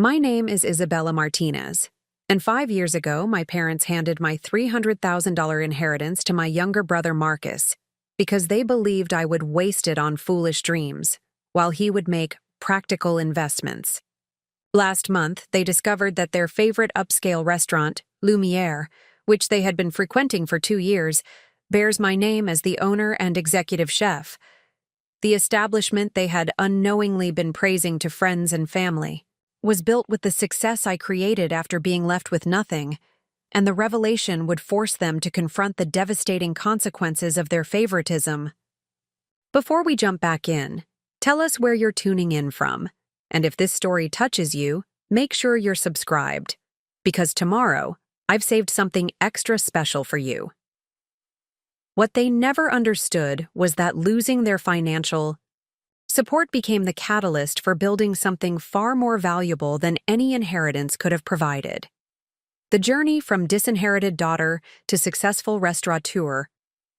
My name is Isabella Martinez, and 5 years ago, my parents handed my $300,000 inheritance to my younger brother Marcus because they believed I would waste it on foolish dreams, while he would make practical investments. Last month, they discovered that their favorite upscale restaurant, Lumiere, which they had been frequenting for 2 years, bears my name as the owner and executive chef. The establishment they had unknowingly been praising to friends and family was built with the success I created after being left with nothing, and the revelation would force them to confront the devastating consequences of their favoritism. Before we jump back in, tell us where you're tuning in from, and if this story touches you, make sure you're subscribed, because tomorrow, I've saved something extra special for you. What they never understood was that losing their financial support became the catalyst for building something far more valuable than any inheritance could have provided. The journey from disinherited daughter to successful restaurateur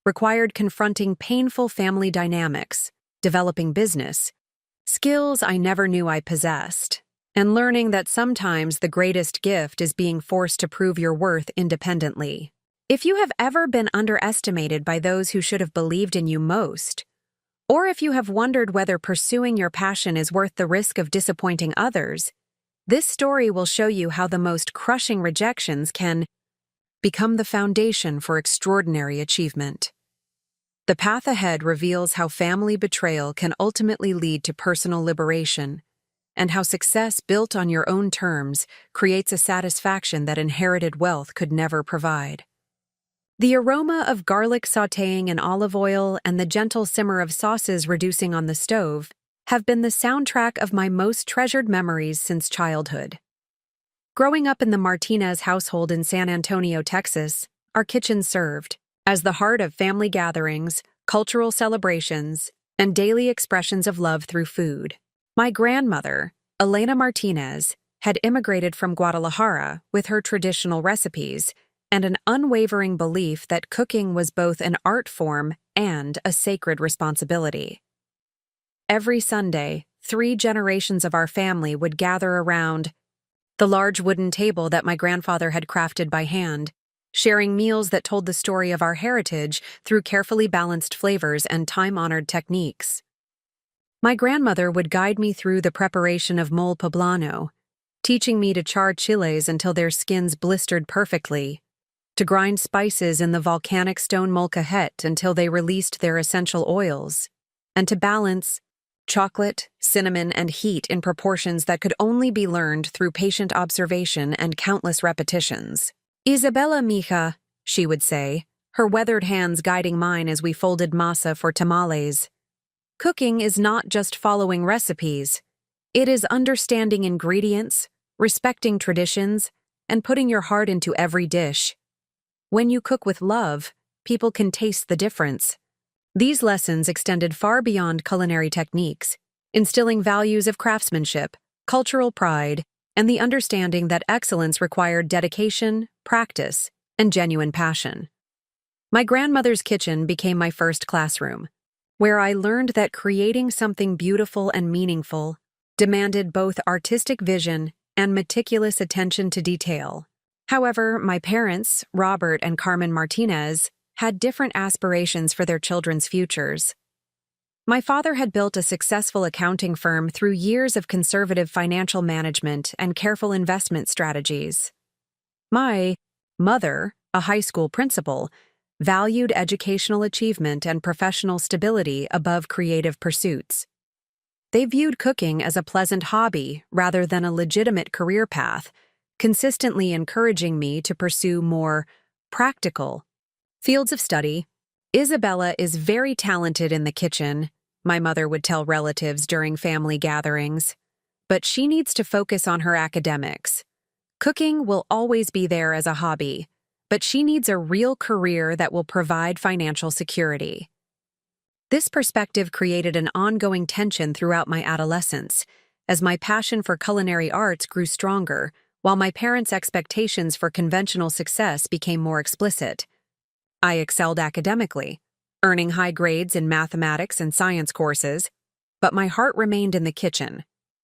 required confronting painful family dynamics, developing business skills I never knew I possessed, and learning that sometimes the greatest gift is being forced to prove your worth independently. If you have ever been underestimated by those who should have believed in you most, or if you have wondered whether pursuing your passion is worth the risk of disappointing others, this story will show you how the most crushing rejections can become the foundation for extraordinary achievement. The path ahead reveals how family betrayal can ultimately lead to personal liberation, and how success built on your own terms creates a satisfaction that inherited wealth could never provide. The aroma of garlic sautéing in olive oil and the gentle simmer of sauces reducing on the stove have been the soundtrack of my most treasured memories since childhood. Growing up in the Martinez household in San Antonio, Texas, our kitchen served as the heart of family gatherings, cultural celebrations, and daily expressions of love through food. My grandmother, Elena Martinez, had immigrated from Guadalajara with her traditional recipes and an unwavering belief that cooking was both an art form and a sacred responsibility. Every Sunday, 3 generations of our family would gather around the large wooden table that my grandfather had crafted by hand, sharing meals that told the story of our heritage through carefully balanced flavors and time-honored techniques. My grandmother would guide me through the preparation of mole poblano, teaching me to char chiles until their skins blistered perfectly, to grind spices in the volcanic stone molcajete until they released their essential oils, and to balance chocolate, cinnamon, and heat in proportions that could only be learned through patient observation and countless repetitions. "Isabella, mija," she would say, her weathered hands guiding mine as we folded masa for tamales. "Cooking is not just following recipes. It is understanding ingredients, respecting traditions, and putting your heart into every dish. When you cook with love, people can taste the difference." These lessons extended far beyond culinary techniques, instilling values of craftsmanship, cultural pride, and the understanding that excellence required dedication, practice, and genuine passion. My grandmother's kitchen became my first classroom, where I learned that creating something beautiful and meaningful demanded both artistic vision and meticulous attention to detail. However, my parents, Robert and Carmen Martinez, had different aspirations for their children's futures. My father had built a successful accounting firm through years of conservative financial management and careful investment strategies. My mother, a high school principal, valued educational achievement and professional stability above creative pursuits. They viewed cooking as a pleasant hobby rather than a legitimate career path, consistently encouraging me to pursue more practical fields of study. "Isabella is very talented in the kitchen," my mother would tell relatives during family gatherings, "but she needs to focus on her academics. Cooking will always be there as a hobby, but she needs a real career that will provide financial security." This perspective created an ongoing tension throughout my adolescence, as my passion for culinary arts grew stronger, while my parents' expectations for conventional success became more explicit. I excelled academically, earning high grades in mathematics and science courses, but my heart remained in the kitchen.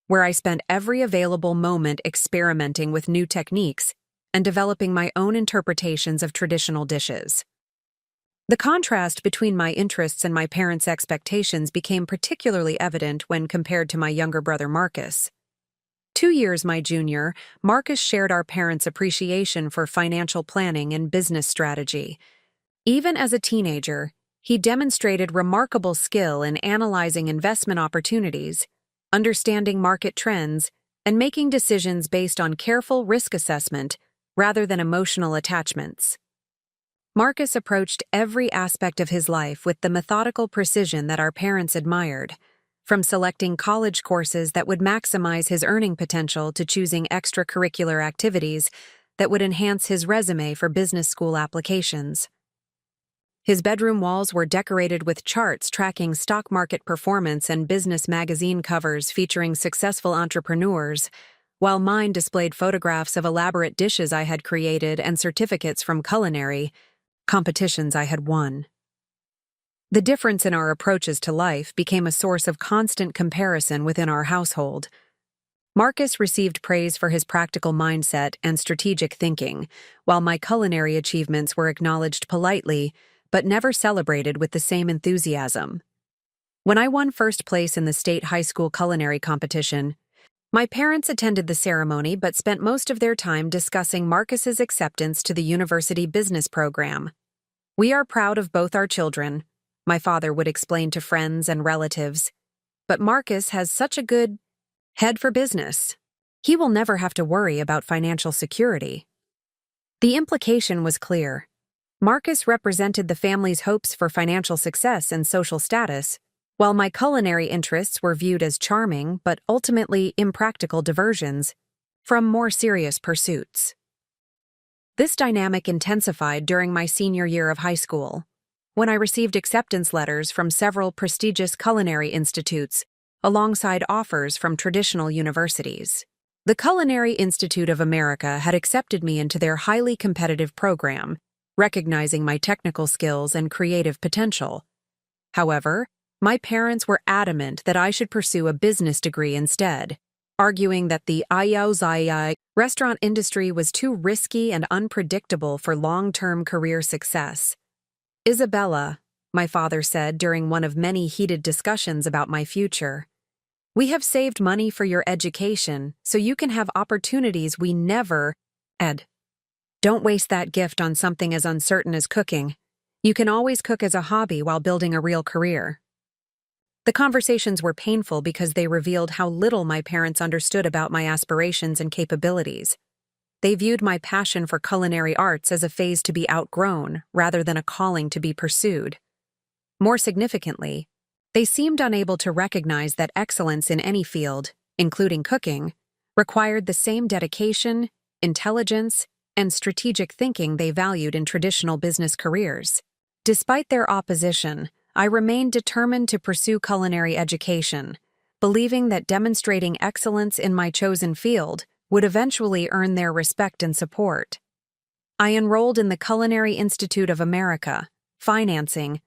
where I spent every available moment experimenting with new techniques and developing my own interpretations of traditional dishes. The contrast between my interests and my parents' expectations became particularly evident when compared to my younger brother Marcus. 2 years my junior, Marcus shared our parents' appreciation for financial planning and business strategy. Even as a teenager, he demonstrated remarkable skill in analyzing investment opportunities, understanding market trends, and making decisions based on careful risk assessment rather than emotional attachments. Marcus approached every aspect of his life with the methodical precision that our parents admired, from selecting college courses that would maximize his earning potential to choosing extracurricular activities that would enhance his resume for business school applications. His bedroom walls were decorated with charts tracking stock market performance and business magazine covers featuring successful entrepreneurs, while mine displayed photographs of elaborate dishes I had created and certificates from culinary competitions I had won. The difference in our approaches to life became a source of constant comparison within our household. Marcus received praise for his practical mindset and strategic thinking, while my culinary achievements were acknowledged politely but never celebrated with the same enthusiasm. When I won first place in the state high school culinary competition, my parents attended the ceremony but spent most of their time discussing Marcus's acceptance to the university business program. "We are proud of both our children," my father would explain to friends and relatives, "but Marcus has such a good head for business. He will never have to worry about financial security." The implication was clear. Marcus represented the family's hopes for financial success and social status, while my culinary interests were viewed as charming but ultimately impractical diversions from more serious pursuits. This dynamic intensified during my senior year of high school, when I received acceptance letters from several prestigious culinary institutes alongside offers from traditional universities. The Culinary Institute of America had accepted me into their highly competitive program, recognizing my technical skills and creative potential. However, my parents were adamant that I should pursue a business degree instead, arguing that the IOZI restaurant industry was too risky and unpredictable for long-term career success. "Isabella," my father said during one of many heated discussions about my future, "we have saved money for your education so you can have opportunities we never had. Don't waste that gift on something as uncertain as cooking. You can always cook as a hobby while building a real career." The conversations were painful because they revealed how little my parents understood about my aspirations and capabilities. They viewed my passion for culinary arts as a phase to be outgrown rather than a calling to be pursued. More significantly, they seemed unable to recognize that excellence in any field, including cooking, required the same dedication, intelligence, and strategic thinking they valued in traditional business careers. Despite their opposition, I remained determined to pursue culinary education, believing that demonstrating excellence in my chosen field would eventually earn their respect and support. I enrolled in the Culinary Institute of America, financing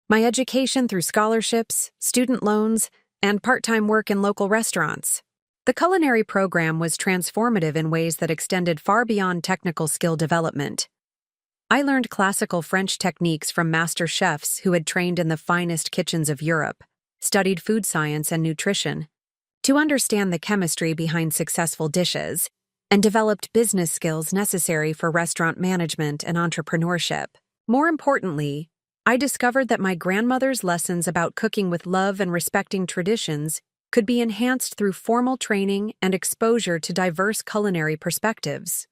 my education through scholarships, student loans, and part-time work in local restaurants. The culinary program was transformative in ways that extended far beyond technical skill development. I learned classical French techniques from master chefs who had trained in the finest kitchens of Europe, studied food science and nutrition, to understand the chemistry behind successful dishes, and developed business skills necessary for restaurant management and entrepreneurship. More importantly, I discovered that my grandmother's lessons about cooking with love and respecting traditions could be enhanced through formal training and exposure to diverse culinary perspectives.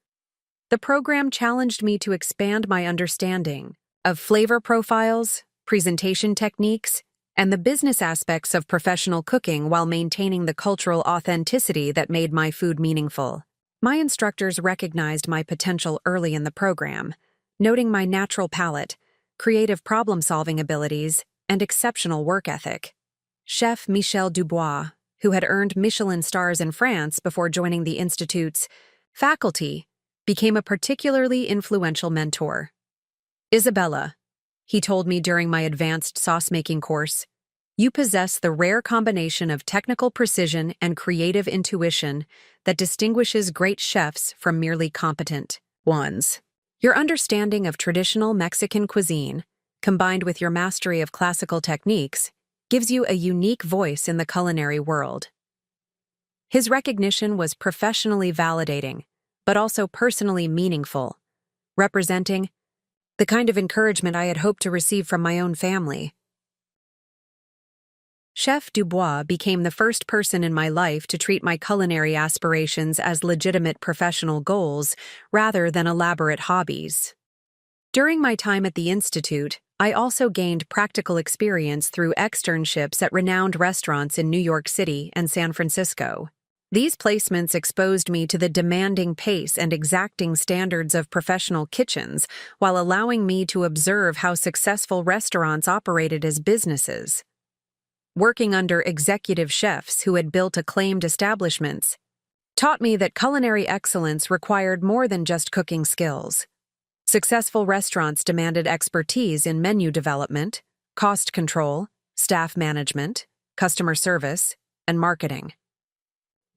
The program challenged me to expand my understanding of flavor profiles, presentation techniques, and the business aspects of professional cooking while maintaining the cultural authenticity that made my food meaningful. My instructors recognized my potential early in the program, noting my natural palate, creative problem-solving abilities, and exceptional work ethic. Chef Michel Dubois, who had earned Michelin stars in France before joining the Institute's faculty, became a particularly influential mentor. "Isabella," he told me during my advanced sauce-making course, You possess the rare combination of technical precision and creative intuition that distinguishes great chefs from merely competent ones. Your understanding of traditional Mexican cuisine, combined with your mastery of classical techniques, gives you a unique voice in the culinary world. His recognition was professionally validating, but also personally meaningful, representing the kind of encouragement I had hoped to receive from my own family. Chef Dubois became the first person in my life to treat my culinary aspirations as legitimate professional goals rather than elaborate hobbies. During my time at the Institute, I also gained practical experience through externships at renowned restaurants in New York City and San Francisco. These placements exposed me to the demanding pace and exacting standards of professional kitchens while allowing me to observe how successful restaurants operated as businesses. Working under executive chefs who had built acclaimed establishments taught me that culinary excellence required more than just cooking skills. Successful restaurants demanded expertise in menu development, cost control, staff management, customer service, and marketing.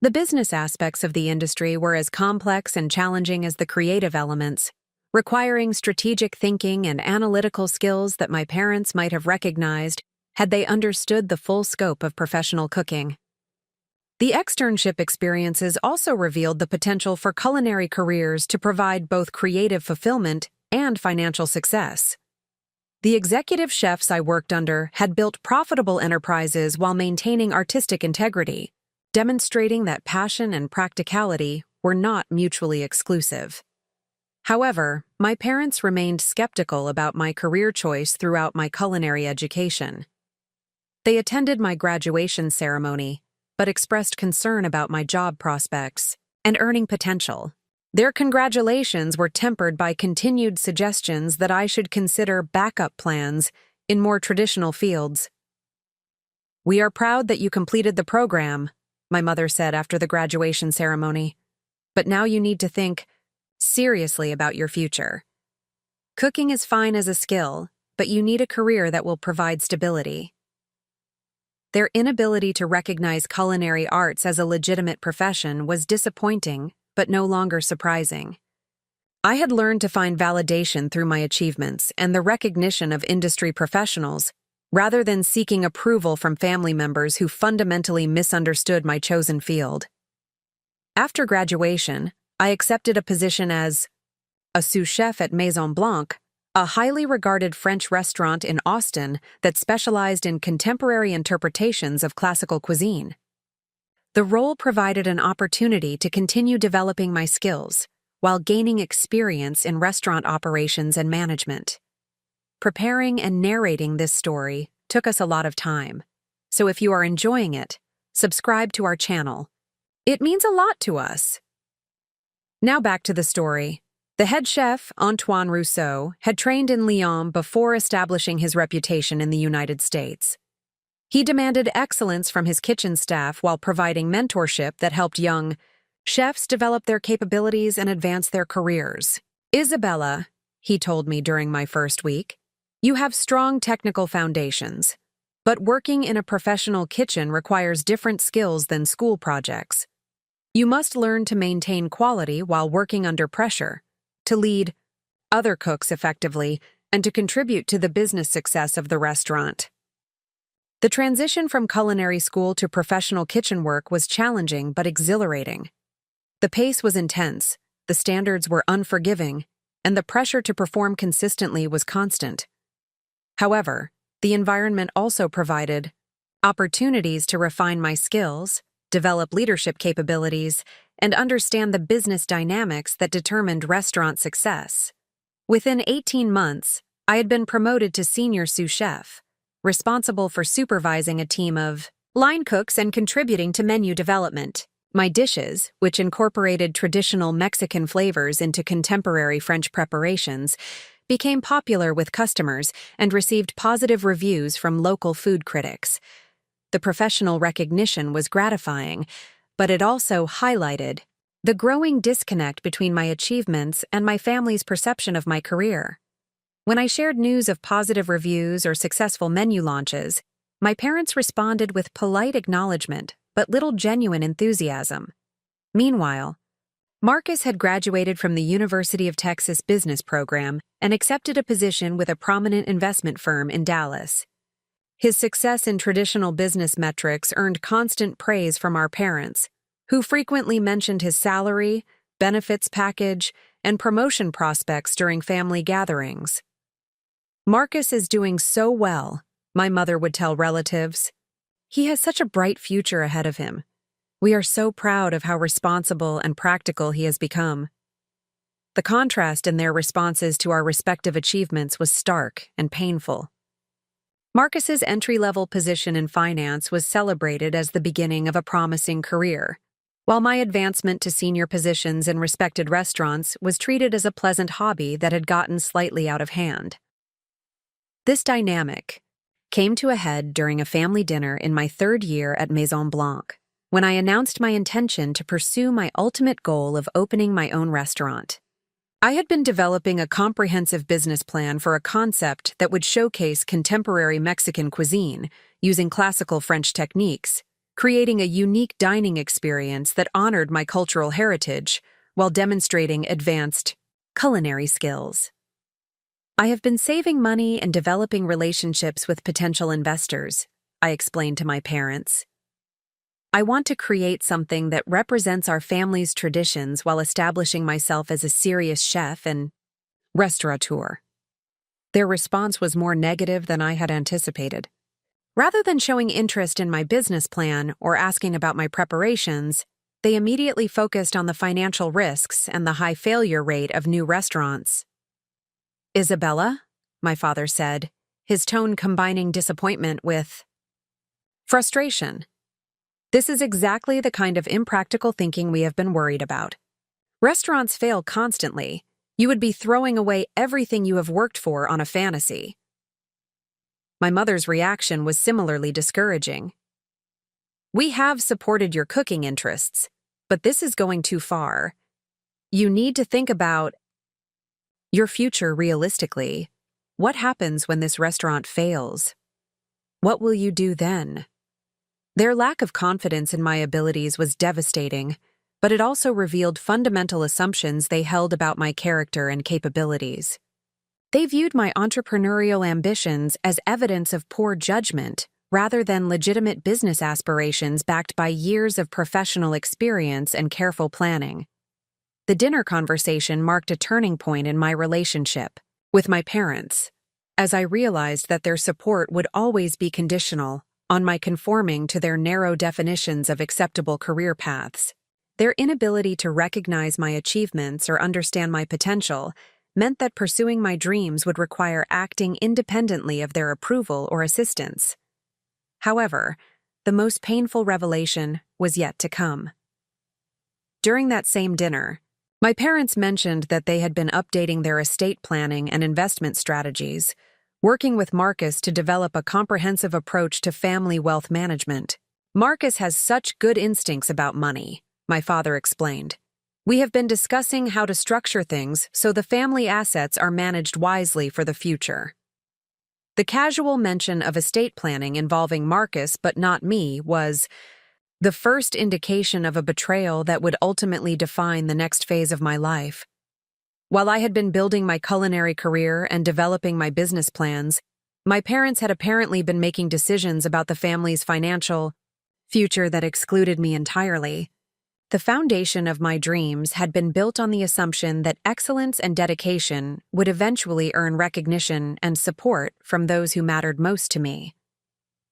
The business aspects of the industry were as complex and challenging as the creative elements, requiring strategic thinking and analytical skills that my parents might have recognized had they understood the full scope of professional cooking. The externship experiences also revealed the potential for culinary careers to provide both creative fulfillment and financial success. The executive chefs I worked under had built profitable enterprises while maintaining artistic integrity, demonstrating that passion and practicality were not mutually exclusive. However, my parents remained skeptical about my career choice throughout my culinary education. They attended my graduation ceremony, but expressed concern about my job prospects and earning potential. Their congratulations were tempered by continued suggestions that I should consider backup plans in more traditional fields. "We are proud that you completed the program," my mother said after the graduation ceremony, "but now you need to think seriously about your future. Cooking is fine as a skill, but you need a career that will provide stability." Their inability to recognize culinary arts as a legitimate profession was disappointing, but no longer surprising. I had learned to find validation through my achievements and the recognition of industry professionals, rather than seeking approval from family members who fundamentally misunderstood my chosen field. After graduation, I accepted a position as a sous chef at Maison Blanc, a highly regarded French restaurant in Austin that specialized in contemporary interpretations of classical cuisine. The role provided an opportunity to continue developing my skills while gaining experience in restaurant operations and management. Preparing and narrating this story took us a lot of time, so if you are enjoying it, subscribe to our channel. It means a lot to us. Now back to the story. The head chef, Antoine Rousseau, had trained in Lyon before establishing his reputation in the United States. He demanded excellence from his kitchen staff while providing mentorship that helped young chefs develop their capabilities and advance their careers. "Isabella," he told me during my first week, "you have strong technical foundations, but working in a professional kitchen requires different skills than school projects. You must learn to maintain quality while working under pressure, to lead other cooks effectively, and to contribute to the business success of the restaurant." The transition from culinary school to professional kitchen work was challenging but exhilarating. The pace was intense, the standards were unforgiving, and the pressure to perform consistently was constant. However, the environment also provided opportunities to refine my skills, develop leadership capabilities, and understand the business dynamics that determined restaurant success. Within 18 months, I had been promoted to senior sous chef, responsible for supervising a team of line cooks and contributing to menu development. My dishes, which incorporated traditional Mexican flavors into contemporary French preparations, became popular with customers and received positive reviews from local food critics. The professional recognition was gratifying, but it also highlighted the growing disconnect between my achievements and my family's perception of my career. When I shared news of positive reviews or successful menu launches, My parents responded with polite acknowledgement, but little genuine enthusiasm. Meanwhile, Marcus had graduated from the University of Texas business program and accepted a position with a prominent investment firm in Dallas. His success in traditional business metrics earned constant praise from our parents, who frequently mentioned his salary, benefits package, and promotion prospects during family gatherings. "Marcus is doing so well," my mother would tell relatives. "He has such a bright future ahead of him. We are so proud of how responsible and practical he has become." The contrast in their responses to our respective achievements was stark and painful. Marcus's entry-level position in finance was celebrated as the beginning of a promising career, while my advancement to senior positions in respected restaurants was treated as a pleasant hobby that had gotten slightly out of hand. This dynamic came to a head during a family dinner in my third year at Maison Blanc, when I announced my intention to pursue my ultimate goal of opening my own restaurant. I had been developing a comprehensive business plan for a concept that would showcase contemporary Mexican cuisine using classical French techniques, creating a unique dining experience that honored my cultural heritage while demonstrating advanced culinary skills. "I have been saving money and developing relationships with potential investors," I explained to my parents. "I want to create something that represents our family's traditions while establishing myself as a serious chef and restaurateur." Their response was more negative than I had anticipated. Rather than showing interest in my business plan or asking about my preparations, they immediately focused on the financial risks and the high failure rate of new restaurants. "Isabella," my father said, his tone combining disappointment with frustration, "this is exactly the kind of impractical thinking we have been worried about. Restaurants fail constantly. You would be throwing away everything you have worked for on a fantasy." My mother's reaction was similarly discouraging. "We have supported your cooking interests, but this is going too far. You need to think about your future realistically. What happens when this restaurant fails? What will you do then?" Their lack of confidence in my abilities was devastating, but it also revealed fundamental assumptions they held about my character and capabilities. They viewed my entrepreneurial ambitions as evidence of poor judgment rather than legitimate business aspirations backed by years of professional experience and careful planning. The dinner conversation marked a turning point in my relationship with my parents, as I realized that their support would always be conditional on my conforming to their narrow definitions of acceptable career paths. Their inability to recognize my achievements or understand my potential meant that pursuing my dreams would require acting independently of their approval or assistance. However, the most painful revelation was yet to come. During that same dinner, my parents mentioned that they had been updating their estate planning and investment strategies, working with Marcus to develop a comprehensive approach to family wealth management. "Marcus has such good instincts about money," my father explained. "We have been discussing how to structure things so the family assets are managed wisely for the future." The casual mention of estate planning involving Marcus but not me was the first indication of a betrayal that would ultimately define the next phase of my life. While I had been building my culinary career and developing my business plans, my parents had apparently been making decisions about the family's financial future that excluded me entirely. The foundation of my dreams had been built on the assumption that excellence and dedication would eventually earn recognition and support from those who mattered most to me.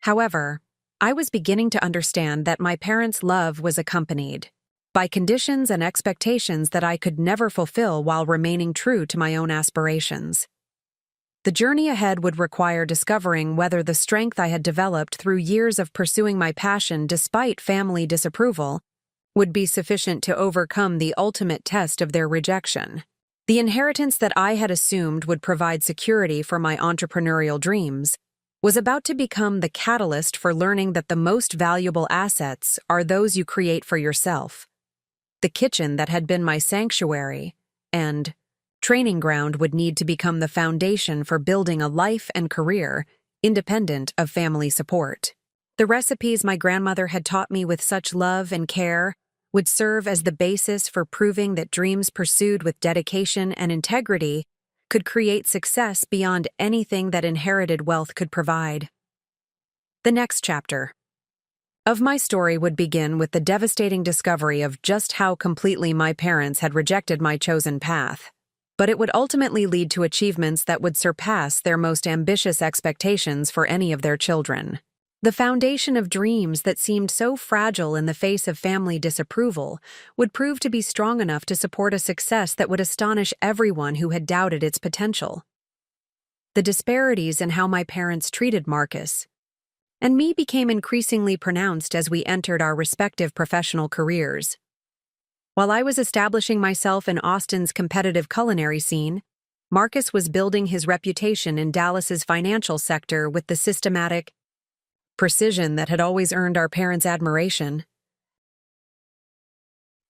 However, I was beginning to understand that my parents' love was accompanied by conditions and expectations that I could never fulfill while remaining true to my own aspirations. The journey ahead would require discovering whether the strength I had developed through years of pursuing my passion despite family disapproval would be sufficient to overcome the ultimate test of their rejection. The inheritance that I had assumed would provide security for my entrepreneurial dreams was about to become the catalyst for learning that the most valuable assets are those you create for yourself. The kitchen that had been my sanctuary and training ground would need to become the foundation for building a life and career independent of family support. The recipes my grandmother had taught me with such love and care would serve as the basis for proving that dreams pursued with dedication and integrity could create success beyond anything that inherited wealth could provide. The next chapter of my story would begin with the devastating discovery of just how completely my parents had rejected my chosen path. But it would ultimately lead to achievements that would surpass their most ambitious expectations for any of their children. The foundation of dreams that seemed so fragile in the face of family disapproval would prove to be strong enough to support a success that would astonish everyone who had doubted its potential. The disparities in how my parents treated Marcus and me became increasingly pronounced as we entered our respective professional careers. While I was establishing myself in Austin's competitive culinary scene, Marcus was building his reputation in Dallas's financial sector with the systematic precision that had always earned our parents' admiration.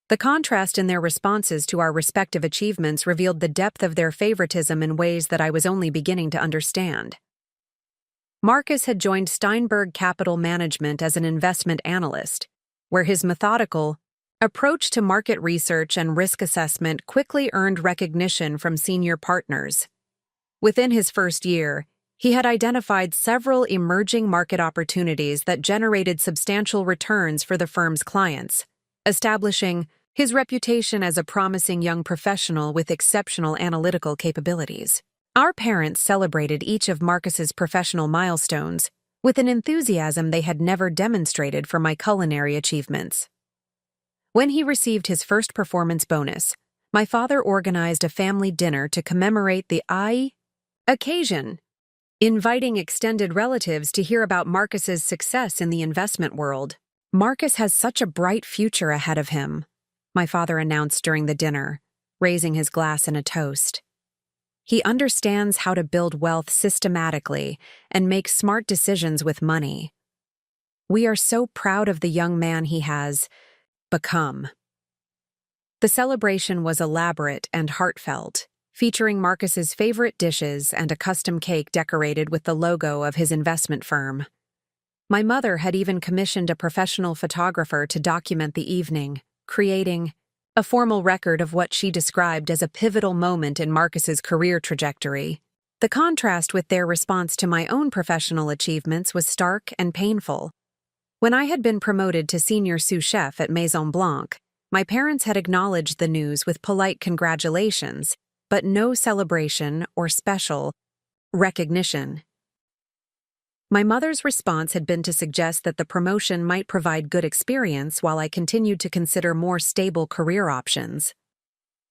The contrast in their responses to our respective achievements revealed the depth of their favoritism in ways that I was only beginning to understand. Marcus had joined Steinberg Capital Management as an investment analyst, where his methodical approach to market research and risk assessment quickly earned recognition from senior partners. Within his first year, he had identified several emerging market opportunities that generated substantial returns for the firm's clients, establishing his reputation as a promising young professional with exceptional analytical capabilities. Our parents celebrated each of Marcus's professional milestones with an enthusiasm they had never demonstrated for my culinary achievements. When he received his first performance bonus, my father organized a family dinner to commemorate the occasion, inviting extended relatives to hear about Marcus's success in the investment world. "Marcus has such a bright future ahead of him," my father announced during the dinner, raising his glass in a toast. "He understands how to build wealth systematically and make smart decisions with money. We are so proud of the young man he has become." The celebration was elaborate and heartfelt, featuring Marcus's favorite dishes and a custom cake decorated with the logo of his investment firm. My mother had even commissioned a professional photographer to document the evening, creating a formal record of what she described as a pivotal moment in Marcus's career trajectory. The contrast with their response to my own professional achievements was stark and painful. When I had been promoted to senior sous chef at Maison Blanc, my parents had acknowledged the news with polite congratulations, but no celebration or special recognition. My mother's response had been to suggest that the promotion might provide good experience while I continued to consider more stable career options.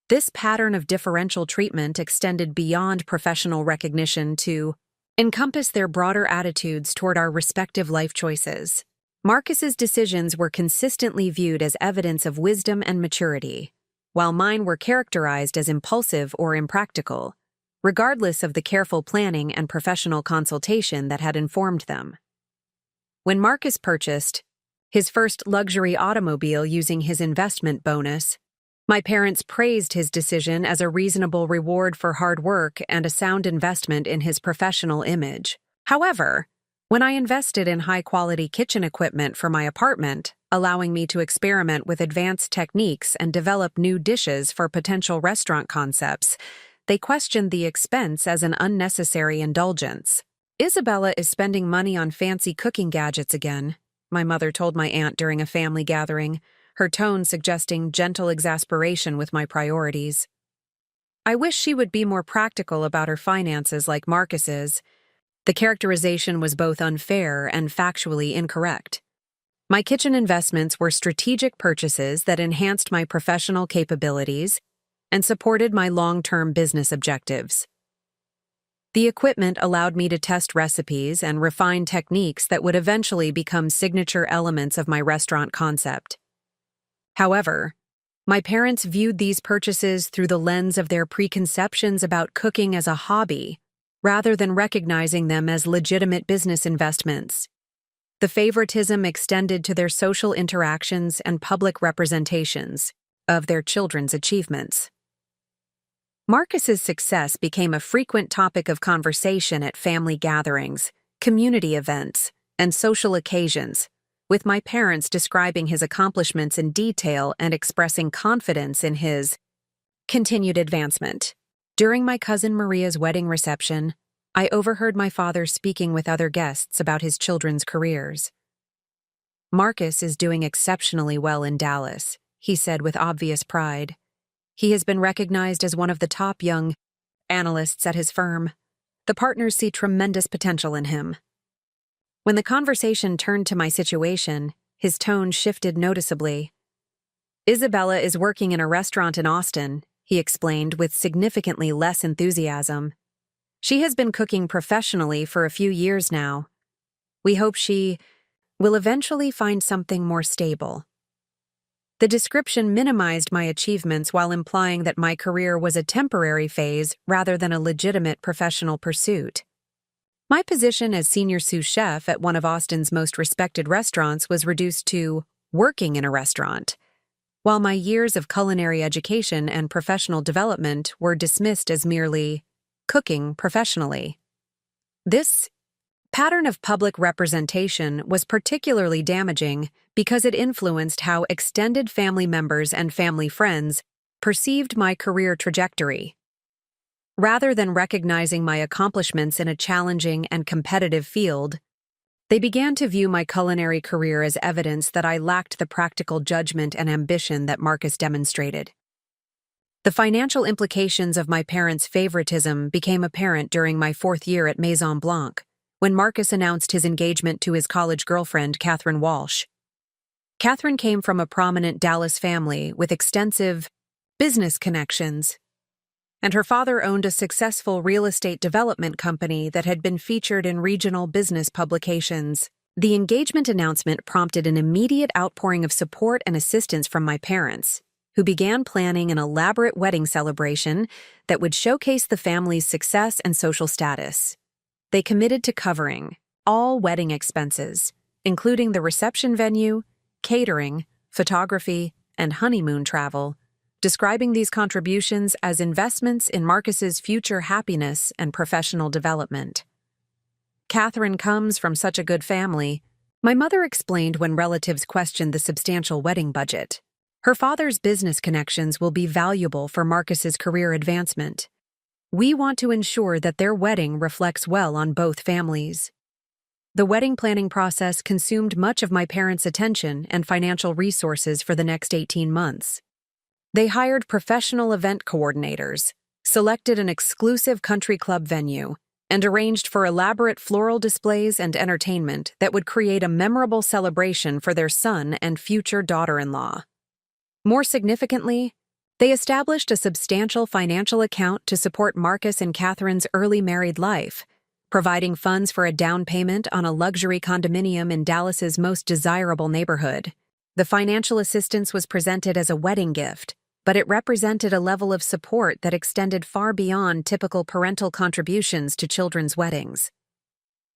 This pattern of differential treatment extended beyond professional recognition to encompass their broader attitudes toward our respective life choices. Marcus's decisions were consistently viewed as evidence of wisdom and maturity, while mine were characterized as impulsive or impractical, regardless of the careful planning and professional consultation that had informed them. When Marcus purchased his first luxury automobile using his investment bonus, my parents praised his decision as a reasonable reward for hard work and a sound investment in his professional image. However, when I invested in high-quality kitchen equipment for my apartment, allowing me to experiment with advanced techniques and develop new dishes for potential restaurant concepts, they questioned the expense as an unnecessary indulgence. "Isabella is spending money on fancy cooking gadgets again," my mother told my aunt during a family gathering, her tone suggesting gentle exasperation with my priorities. "I wish she would be more practical about her finances like Marcus is." The characterization was both unfair and factually incorrect. My kitchen investments were strategic purchases that enhanced my professional capabilities and supported my long-term business objectives. The equipment allowed me to test recipes and refine techniques that would eventually become signature elements of my restaurant concept. However, my parents viewed these purchases through the lens of their preconceptions about cooking as a hobby, rather than recognizing them as legitimate business investments. The favoritism extended to their social interactions and public representations of their children's achievements. Marcus's success became a frequent topic of conversation at family gatherings, community events, and social occasions, with my parents describing his accomplishments in detail and expressing confidence in his continued advancement. During my cousin Maria's wedding reception, I overheard my father speaking with other guests about his children's careers. "Marcus is doing exceptionally well in Dallas," he said with obvious pride. "He has been recognized as one of the top young analysts at his firm. The partners see tremendous potential in him." When the conversation turned to my situation, his tone shifted noticeably. "Isabella is working in a restaurant in Austin," he explained with significantly less enthusiasm. "She has been cooking professionally for a few years now. We hope she will eventually find something more stable." The description minimized my achievements while implying that my career was a temporary phase rather than a legitimate professional pursuit. My position as senior sous chef at one of Austin's most respected restaurants was reduced to working in a restaurant, while my years of culinary education and professional development were dismissed as merely cooking professionally. This pattern of public representation was particularly damaging because it influenced how extended family members and family friends perceived my career trajectory. Rather than recognizing my accomplishments in a challenging and competitive field, they began to view my culinary career as evidence that I lacked the practical judgment and ambition that Marcus demonstrated. The financial implications of my parents' favoritism became apparent during my 4th year at Maison Blanc, when Marcus announced his engagement to his college girlfriend, Catherine Walsh. Catherine came from a prominent Dallas family with extensive business connections, and her father owned a successful real estate development company that had been featured in regional business publications. The engagement announcement prompted an immediate outpouring of support and assistance from my parents, who began planning an elaborate wedding celebration that would showcase the family's success and social status. They committed to covering all wedding expenses, including the reception venue, catering, photography, and honeymoon travel, describing these contributions as investments in Marcus's future happiness and professional development. "Catherine comes from such a good family," my mother explained when relatives questioned the substantial wedding budget. "Her father's business connections will be valuable for Marcus's career advancement. We want to ensure that their wedding reflects well on both families." The wedding planning process consumed much of my parents' attention and financial resources for the next 18 months. They hired professional event coordinators, selected an exclusive country club venue, and arranged for elaborate floral displays and entertainment that would create a memorable celebration for their son and future daughter-in-law. More significantly, they established a substantial financial account to support Marcus and Catherine's early married life, providing funds for a down payment on a luxury condominium in Dallas's most desirable neighborhood. The financial assistance was presented as a wedding gift, but it represented a level of support that extended far beyond typical parental contributions to children's weddings.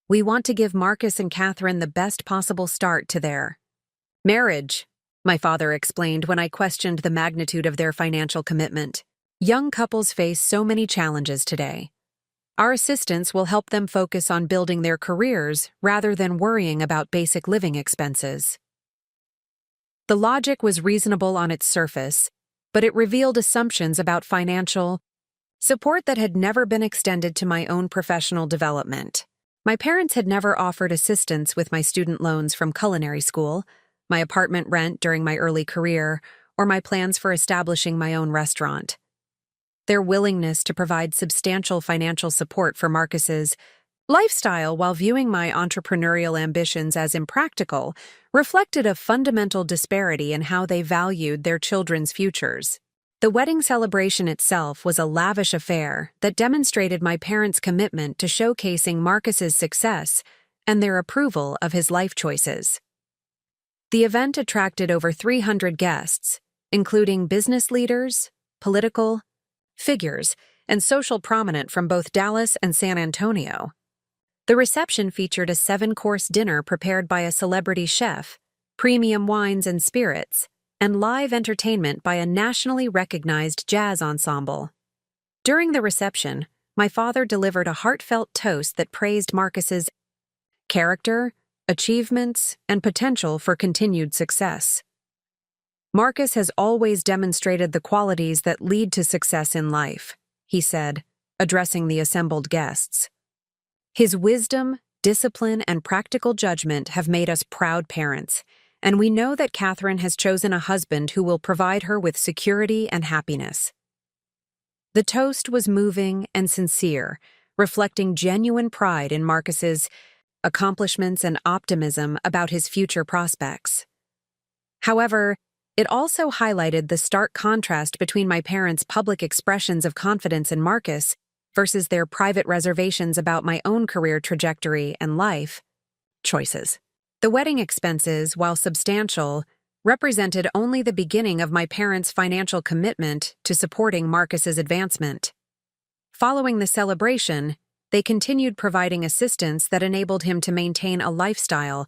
"We want to give Marcus and Catherine the best possible start to their marriage," my father explained when I questioned the magnitude of their financial commitment. "Young couples face so many challenges today. Our assistance will help them focus on building their careers rather than worrying about basic living expenses." The logic was reasonable on its surface, but it revealed assumptions about financial support that had never been extended to my own professional development. My parents had never offered assistance with my student loans from culinary school, my apartment rent during my early career, or my plans for establishing my own restaurant. Their willingness to provide substantial financial support for Marcus's lifestyle while viewing my entrepreneurial ambitions as impractical reflected a fundamental disparity in how they valued their children's futures. The wedding celebration itself was a lavish affair that demonstrated my parents' commitment to showcasing Marcus's success and their approval of his life choices. The event attracted over 300 guests, including business leaders, political figures, and social prominent from both Dallas and San Antonio. The reception featured a 7-course dinner prepared by a celebrity chef, premium wines and spirits, and live entertainment by a nationally recognized jazz ensemble. During the reception, my father delivered a heartfelt toast that praised Marcus's character, achievements, and potential for continued success. Marcus has always demonstrated the qualities that lead to success in life, he said, addressing the assembled guests. His wisdom, discipline, and practical judgment have made us proud parents, and we know that Catherine has chosen a husband who will provide her with security and happiness. The toast was moving and sincere, reflecting genuine pride in Marcus's accomplishments and optimism about his future prospects. However, it also highlighted the stark contrast between my parents' public expressions of confidence in Marcus versus their private reservations about my own career trajectory and life choices. The wedding expenses, while substantial, represented only the beginning of my parents' financial commitment to supporting Marcus's advancement. Following the celebration, they continued providing assistance that enabled him to maintain a lifestyle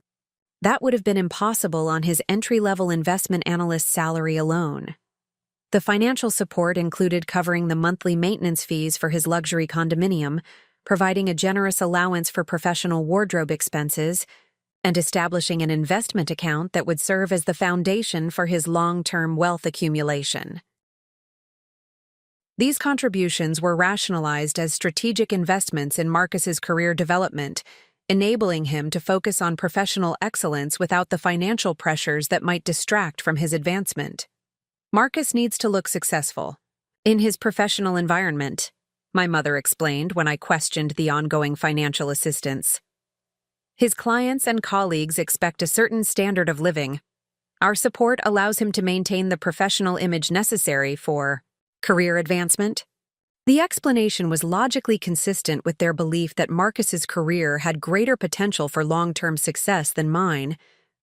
that would have been impossible on his entry-level investment analyst salary alone. The financial support included covering the monthly maintenance fees for his luxury condominium, providing a generous allowance for professional wardrobe expenses, and establishing an investment account that would serve as the foundation for his long-term wealth accumulation. These contributions were rationalized as strategic investments in Marcus's career development, enabling him to focus on professional excellence without the financial pressures that might distract from his advancement. Marcus needs to look successful in his professional environment, my mother explained when I questioned the ongoing financial assistance. His clients and colleagues expect a certain standard of living. Our support allows him to maintain the professional image necessary for career advancement. The explanation was logically consistent with their belief that Marcus's career had greater potential for long-term success than mine,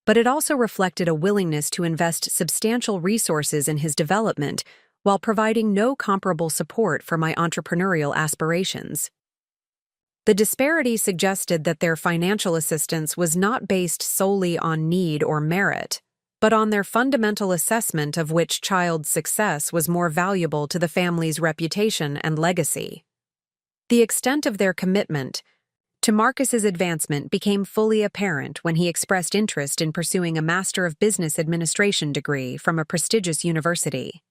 but it also reflected a willingness to invest substantial resources in his development while providing no comparable support for my entrepreneurial aspirations. The disparity suggested that their financial assistance was not based solely on need or merit, but on their fundamental assessment of which child's success was more valuable to the family's reputation and legacy. The extent of their commitment to Marcus's advancement became fully apparent when he expressed interest in pursuing a Master of Business Administration degree from a prestigious university.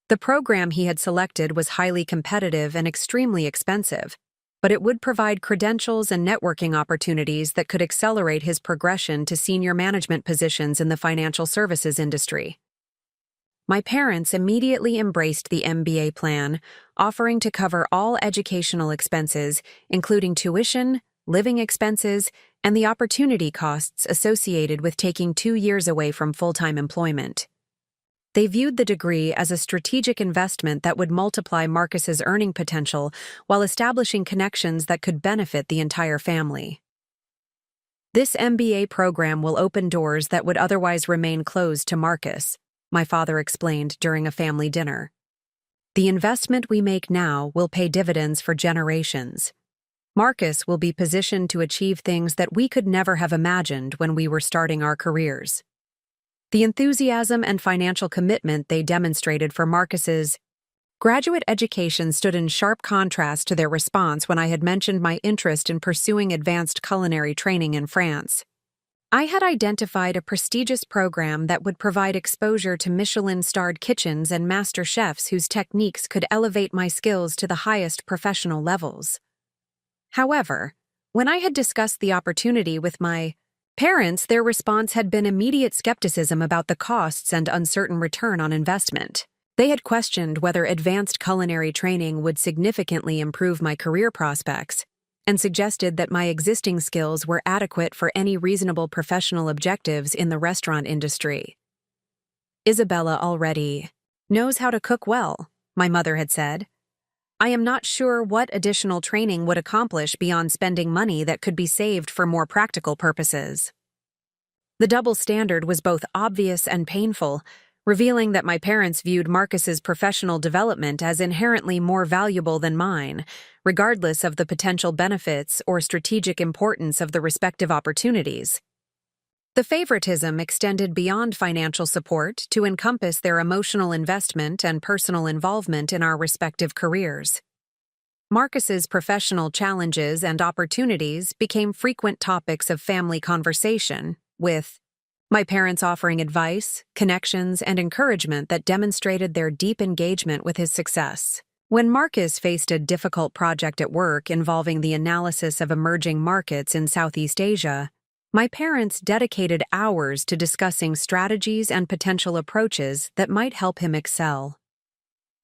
The program he had selected was highly competitive and extremely expensive, but it would provide credentials and networking opportunities that could accelerate his progression to senior management positions in the financial services industry. My parents immediately embraced the MBA plan, offering to cover all educational expenses, including tuition, living expenses, and the opportunity costs associated with taking 2 years away from full-time employment. They viewed the degree as a strategic investment that would multiply Marcus's earning potential while establishing connections that could benefit the entire family. This MBA program will open doors that would otherwise remain closed to Marcus, my father explained during a family dinner. The investment we make now will pay dividends for generations. Marcus will be positioned to achieve things that we could never have imagined when we were starting our careers. The enthusiasm and financial commitment they demonstrated for Marcus's graduate education stood in sharp contrast to their response when I had mentioned my interest in pursuing advanced culinary training in France. I had identified a prestigious program that would provide exposure to Michelin-starred kitchens and master chefs whose techniques could elevate my skills to the highest professional levels. However, when I had discussed the opportunity with my parents, their response had been immediate skepticism about the costs and uncertain return on investment. They had questioned whether advanced culinary training would significantly improve my career prospects, and suggested that my existing skills were adequate for any reasonable professional objectives in the restaurant industry. Isabella already knows how to cook well, my mother had said. I am not sure what additional training would accomplish beyond spending money that could be saved for more practical purposes. The double standard was both obvious and painful, revealing that my parents viewed Marcus's professional development as inherently more valuable than mine, regardless of the potential benefits or strategic importance of the respective opportunities. The favoritism extended beyond financial support to encompass their emotional investment and personal involvement in our respective careers. Marcus's professional challenges and opportunities became frequent topics of family conversation, with my parents offering advice, connections, and encouragement that demonstrated their deep engagement with his success. When Marcus faced a difficult project at work involving the analysis of emerging markets in Southeast Asia, my parents dedicated hours to discussing strategies and potential approaches that might help him excel.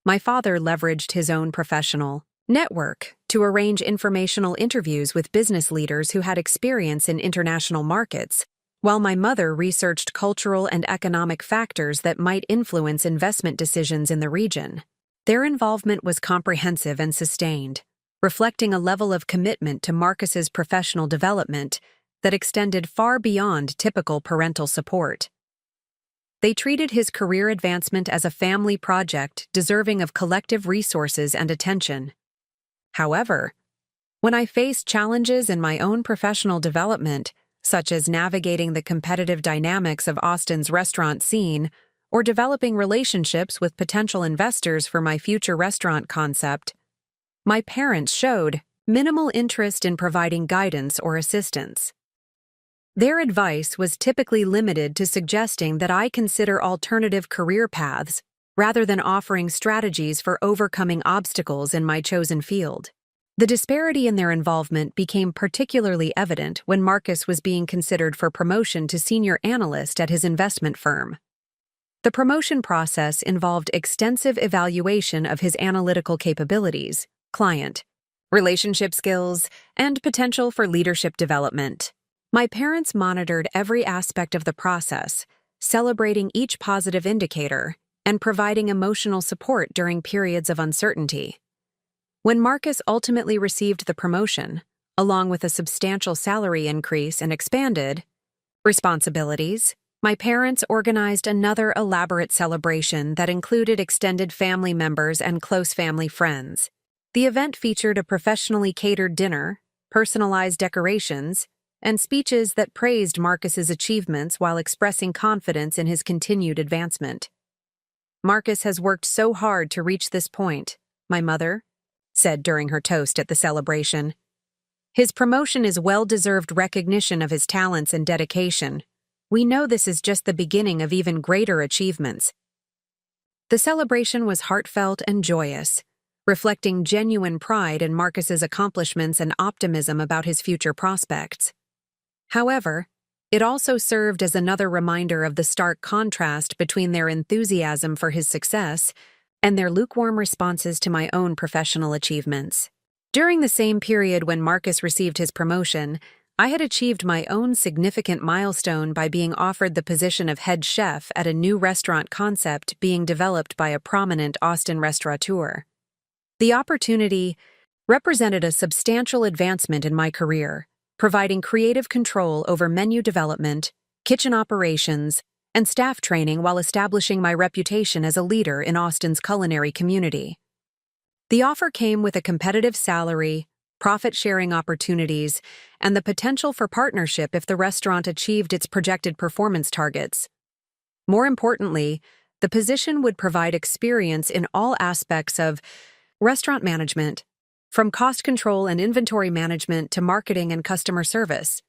My father leveraged his own professional network to arrange informational interviews with business leaders who had experience in international markets, while my mother researched cultural and economic factors that might influence investment decisions in the region. Their involvement was comprehensive and sustained, reflecting a level of commitment to Marcus's professional development that extended far beyond typical parental support. They treated his career advancement as a family project deserving of collective resources and attention. However, when I faced challenges in my own professional development, such as navigating the competitive dynamics of Austin's restaurant scene or developing relationships with potential investors for my future restaurant concept, my parents showed minimal interest in providing guidance or assistance. Their advice was typically limited to suggesting that I consider alternative career paths rather than offering strategies for overcoming obstacles in my chosen field. The disparity in their involvement became particularly evident when Marcus was being considered for promotion to senior analyst at his investment firm. The promotion process involved extensive evaluation of his analytical capabilities, client relationship skills, and potential for leadership development. My parents monitored every aspect of the process, celebrating each positive indicator and providing emotional support during periods of uncertainty. When Marcus ultimately received the promotion, along with a substantial salary increase and expanded responsibilities, my parents organized another elaborate celebration that included extended family members and close family friends. The event featured a professionally catered dinner, personalized decorations, and speeches that praised Marcus's achievements while expressing confidence in his continued advancement. "Marcus has worked so hard to reach this point," my mother said during her toast at the celebration. "His promotion is well-deserved recognition of his talents and dedication. We know this is just the beginning of even greater achievements." The celebration was heartfelt and joyous, reflecting genuine pride in Marcus's accomplishments and optimism about his future prospects. However, it also served as another reminder of the stark contrast between their enthusiasm for his success and their lukewarm responses to my own professional achievements. During the same period when Marcus received his promotion, I had achieved my own significant milestone by being offered the position of head chef at a new restaurant concept being developed by a prominent Austin restaurateur. The opportunity represented a substantial advancement in my career, providing creative control over menu development, kitchen operations, and staff training while establishing my reputation as a leader in Austin's culinary community. The offer came with a competitive salary, profit-sharing opportunities, and the potential for partnership if the restaurant achieved its projected performance targets. More importantly, the position would provide experience in all aspects of restaurant management, from cost control and inventory management to marketing and customer service,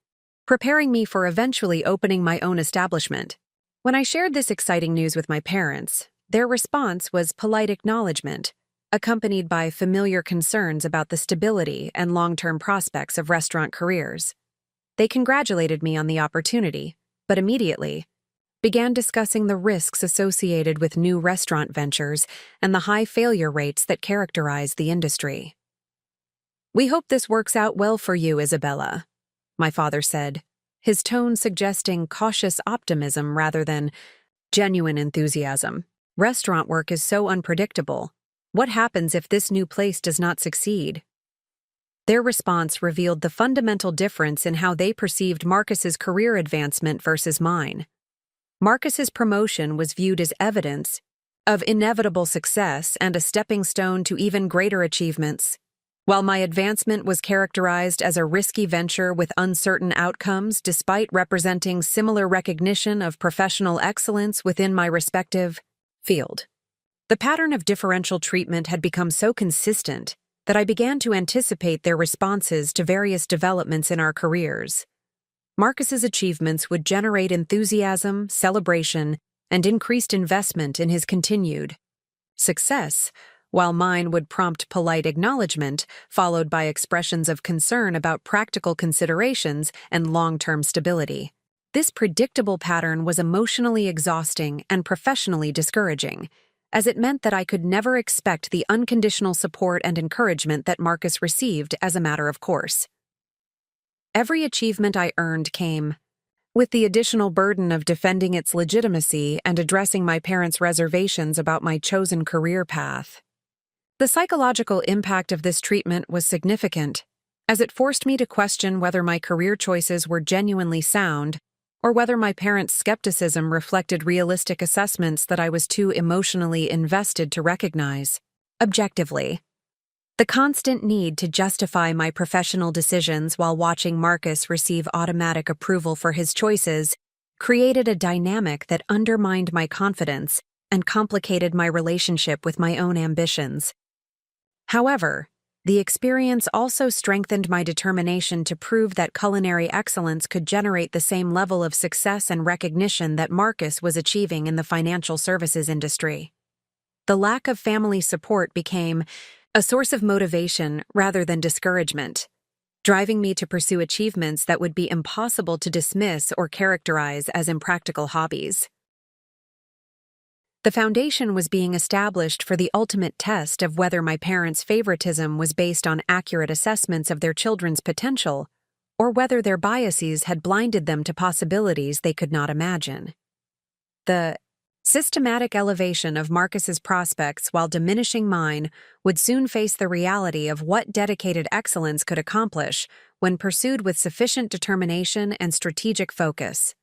preparing me for eventually opening my own establishment. When I shared this exciting news with my parents, their response was polite acknowledgement, accompanied by familiar concerns about the stability and long-term prospects of restaurant careers. They congratulated me on the opportunity, but immediately began discussing the risks associated with new restaurant ventures and the high failure rates that characterize the industry. "We hope this works out well for you, Isabella," my father said, his tone suggesting cautious optimism rather than genuine enthusiasm. "Restaurant work is so unpredictable. What happens if this new place does not succeed?" Their response revealed the fundamental difference in how they perceived Marcus's career advancement versus mine. Marcus's promotion was viewed as evidence of inevitable success and a stepping stone to even greater achievements, while my advancement was characterized as a risky venture with uncertain outcomes despite representing similar recognition of professional excellence within my respective field. The pattern of differential treatment had become so consistent that I began to anticipate their responses to various developments in our careers. Marcus's achievements would generate enthusiasm, celebration, and increased investment in his continued success, while mine would prompt polite acknowledgement, followed by expressions of concern about practical considerations and long-term stability. This predictable pattern was emotionally exhausting and professionally discouraging, as it meant that I could never expect the unconditional support and encouragement that Marcus received as a matter of course. Every achievement I earned came with the additional burden of defending its legitimacy and addressing my parents' reservations about my chosen career path. The psychological impact of this treatment was significant, as it forced me to question whether my career choices were genuinely sound or whether my parents' skepticism reflected realistic assessments that I was too emotionally invested to recognize. Objectively, the constant need to justify my professional decisions while watching Marcus receive automatic approval for his choices created a dynamic that undermined my confidence and complicated my relationship with my own ambitions. However, the experience also strengthened my determination to prove that culinary excellence could generate the same level of success and recognition that Marcus was achieving in the financial services industry. The lack of family support became a source of motivation rather than discouragement, driving me to pursue achievements that would be impossible to dismiss or characterize as impractical hobbies. The foundation was being established for the ultimate test of whether my parents' favoritism was based on accurate assessments of their children's potential, or whether their biases had blinded them to possibilities they could not imagine. The systematic elevation of Marcus's prospects while diminishing mine would soon face the reality of what dedicated excellence could accomplish when pursued with sufficient determination and strategic focus.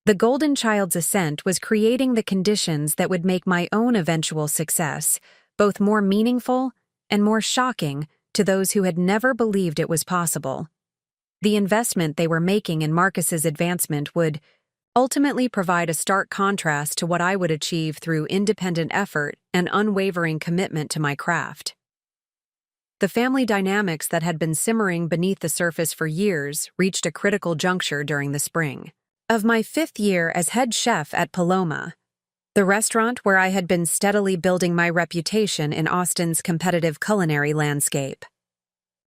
The golden child's ascent was creating the conditions that would make my own eventual success both more meaningful and more shocking to those who had never believed it was possible. The investment they were making in Marcus's advancement would ultimately provide a stark contrast to what I would achieve through independent effort and unwavering commitment to my craft. The family dynamics that had been simmering beneath the surface for years reached a critical juncture during the spring of my 5th year as head chef at Paloma, the restaurant where I had been steadily building my reputation in Austin's competitive culinary landscape.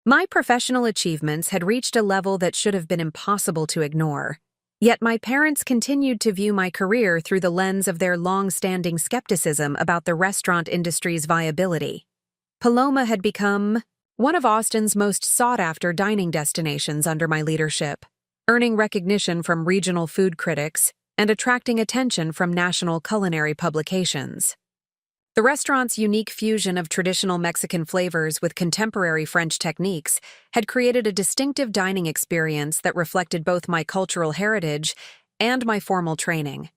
My professional achievements had reached a level that should have been impossible to ignore, yet my parents continued to view my career through the lens of their long-standing skepticism about the restaurant industry's viability. Paloma had become one of Austin's most sought-after dining destinations under my leadership, earning recognition from regional food critics and attracting attention from national culinary publications. The restaurant's unique fusion of traditional Mexican flavors with contemporary French techniques had created a distinctive dining experience that reflected both my cultural heritage and my formal training.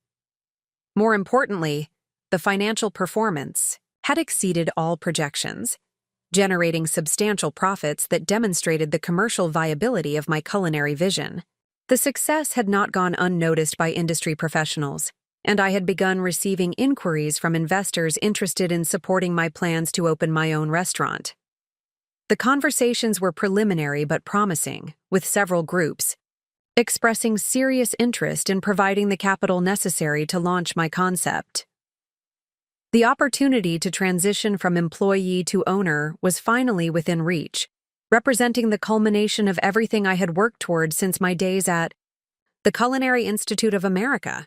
More importantly, the financial performance had exceeded all projections, generating substantial profits that demonstrated the commercial viability of my culinary vision. The success had not gone unnoticed by industry professionals, and I had begun receiving inquiries from investors interested in supporting my plans to open my own restaurant. The conversations were preliminary but promising, with several groups expressing serious interest in providing the capital necessary to launch my concept. The opportunity to transition from employee to owner was finally within reach, representing the culmination of everything I had worked toward since my days at the Culinary Institute of America.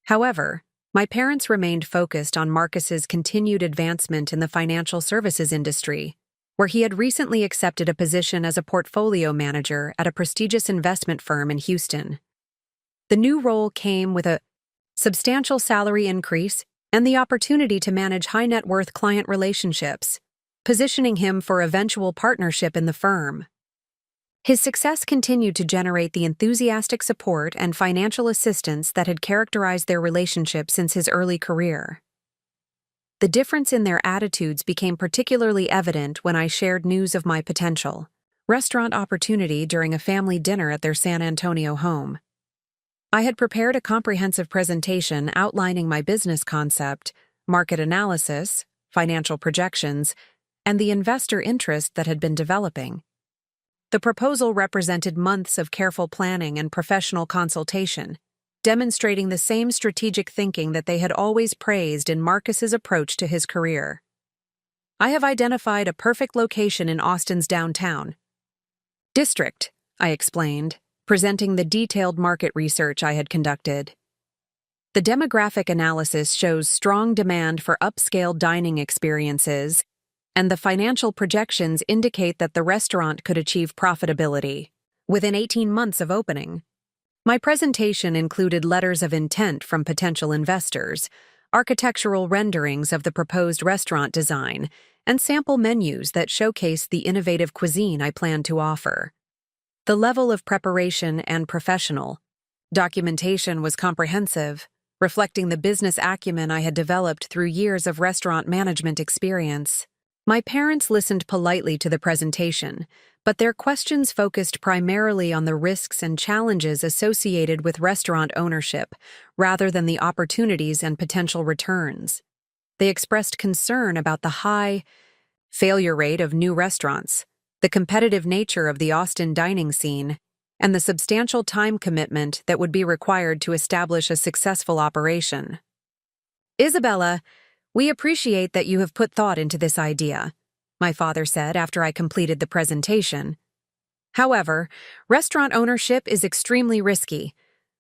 However, my parents remained focused on Marcus's continued advancement in the financial services industry, where he had recently accepted a position as a portfolio manager at a prestigious investment firm in Houston. The new role came with a substantial salary increase and the opportunity to manage high-net-worth client relationships, positioning him for eventual partnership in the firm. His success continued to generate the enthusiastic support and financial assistance that had characterized their relationship since his early career. The difference in their attitudes became particularly evident when I shared news of my potential restaurant opportunity during a family dinner at their San Antonio home. I had prepared a comprehensive presentation outlining my business concept, market analysis, financial projections, and the investor interest that had been developing. The proposal represented months of careful planning and professional consultation, demonstrating the same strategic thinking that they had always praised in Marcus's approach to his career. "I have identified a perfect location in Austin's downtown district," I explained, presenting the detailed market research I had conducted. The demographic analysis shows strong demand for upscale dining experiences, and the financial projections indicate that the restaurant could achieve profitability within 18 months of opening. My presentation included letters of intent from potential investors, architectural renderings of the proposed restaurant design, and sample menus that showcased the innovative cuisine I planned to offer. The level of preparation and professional documentation was comprehensive, reflecting the business acumen I had developed through years of restaurant management experience. My parents listened politely to the presentation, but their questions focused primarily on the risks and challenges associated with restaurant ownership, rather than the opportunities and potential returns. They expressed concern about the high failure rate of new restaurants, the competitive nature of the Austin dining scene, and the substantial time commitment that would be required to establish a successful operation. "Isabella, we appreciate that you have put thought into this idea," my father said after I completed the presentation. "However, restaurant ownership is extremely risky.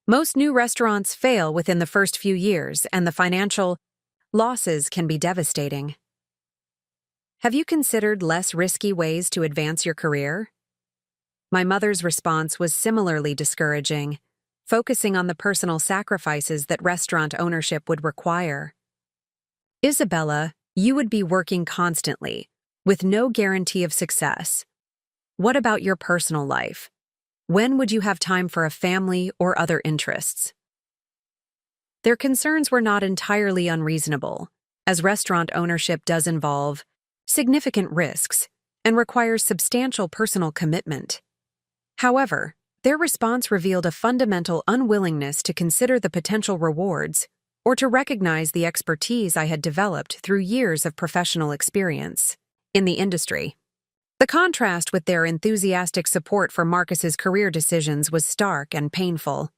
Most new restaurants fail within the first few years, and the financial losses can be devastating. Have you considered less risky ways to advance your career?" My mother's response was similarly discouraging, focusing on the personal sacrifices that restaurant ownership would require. "Isabella, you would be working constantly, with no guarantee of success. What about your personal life? When would you have time for a family or other interests?" Their concerns were not entirely unreasonable, as restaurant ownership does involve significant risks and requires substantial personal commitment. However, their response revealed a fundamental unwillingness to consider the potential rewards or to recognize the expertise I had developed through years of professional experience in the industry. The contrast with their enthusiastic support for Marcus's career decisions was stark and painful.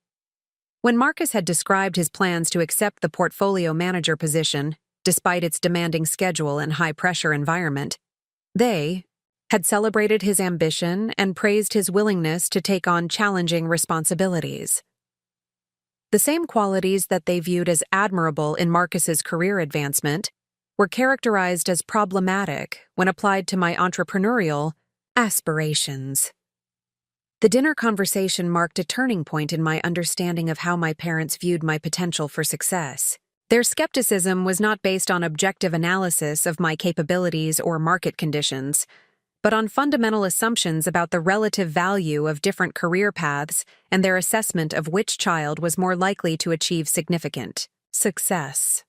When Marcus had described his plans to accept the portfolio manager position, despite its demanding schedule and high-pressure environment, they had celebrated his ambition and praised his willingness to take on challenging responsibilities. The same qualities that they viewed as admirable in Marcus's career advancement were characterized as problematic when applied to my entrepreneurial aspirations. The dinner conversation marked a turning point in my understanding of how my parents viewed my potential for success. Their skepticism was not based on objective analysis of my capabilities or market conditions, but on fundamental assumptions about the relative value of different career paths and their assessment of which child was more likely to achieve significant success.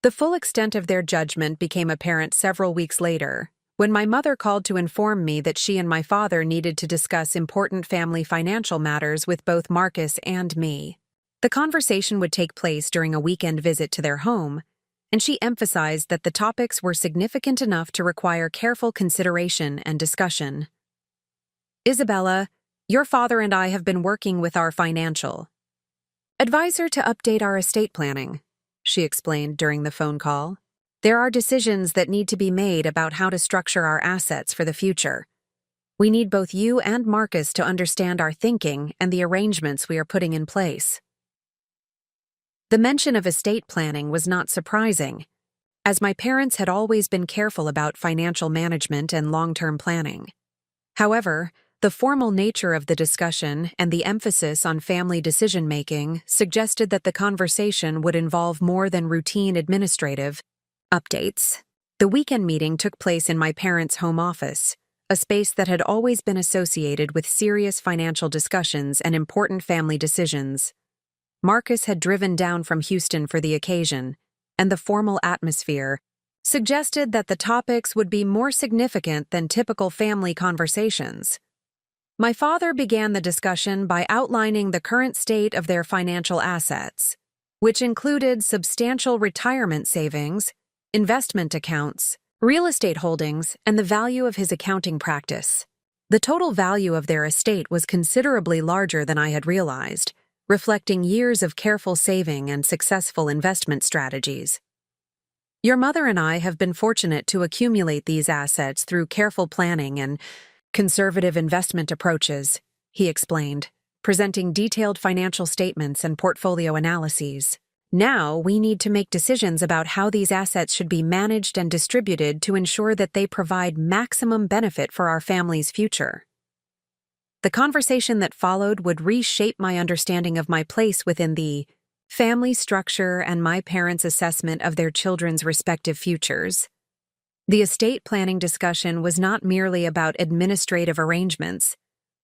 The full extent of their judgment became apparent several weeks later, when my mother called to inform me that she and my father needed to discuss important family financial matters with both Marcus and me. The conversation would take place during a weekend visit to their home, and she emphasized that the topics were significant enough to require careful consideration and discussion. "Isabella, your father and I have been working with our financial advisor to update our estate planning," she explained during the phone call. "There are decisions that need to be made about how to structure our assets for the future. We need both you and Marcus to understand our thinking and the arrangements we are putting in place." The mention of estate planning was not surprising, as my parents had always been careful about financial management and long-term planning. However, the formal nature of the discussion and the emphasis on family decision-making suggested that the conversation would involve more than routine administrative updates. The weekend meeting took place in my parents' home office, a space that had always been associated with serious financial discussions and important family decisions. Marcus had driven down from Houston for the occasion, and the formal atmosphere suggested that the topics would be more significant than typical family conversations. My father began the discussion by outlining the current state of their financial assets, which included substantial retirement savings, investment accounts, real estate holdings, and the value of his accounting practice. The total value of their estate was considerably larger than I had realized, reflecting years of careful saving and successful investment strategies. Your mother and I have been fortunate to accumulate these assets through careful planning and conservative investment approaches, he explained, presenting detailed financial statements and portfolio analyses. Now we need to make decisions about how these assets should be managed and distributed to ensure that they provide maximum benefit for our family's future. The conversation that followed would reshape my understanding of my place within the family structure and my parents' assessment of their children's respective futures. The estate planning discussion was not merely about administrative arrangements,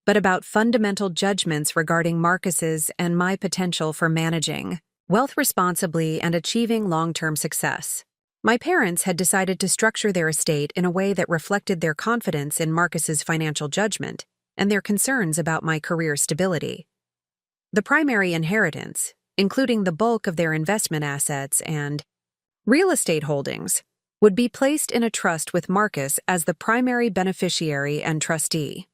but about fundamental judgments regarding Marcus's and my potential for managing wealth responsibly and achieving long-term success. My parents had decided to structure their estate in a way that reflected their confidence in Marcus's financial judgment and their concerns about my career stability. The primary inheritance, including the bulk of their investment assets and real estate holdings, would be placed in a trust with Marcus as the primary beneficiary and trustee.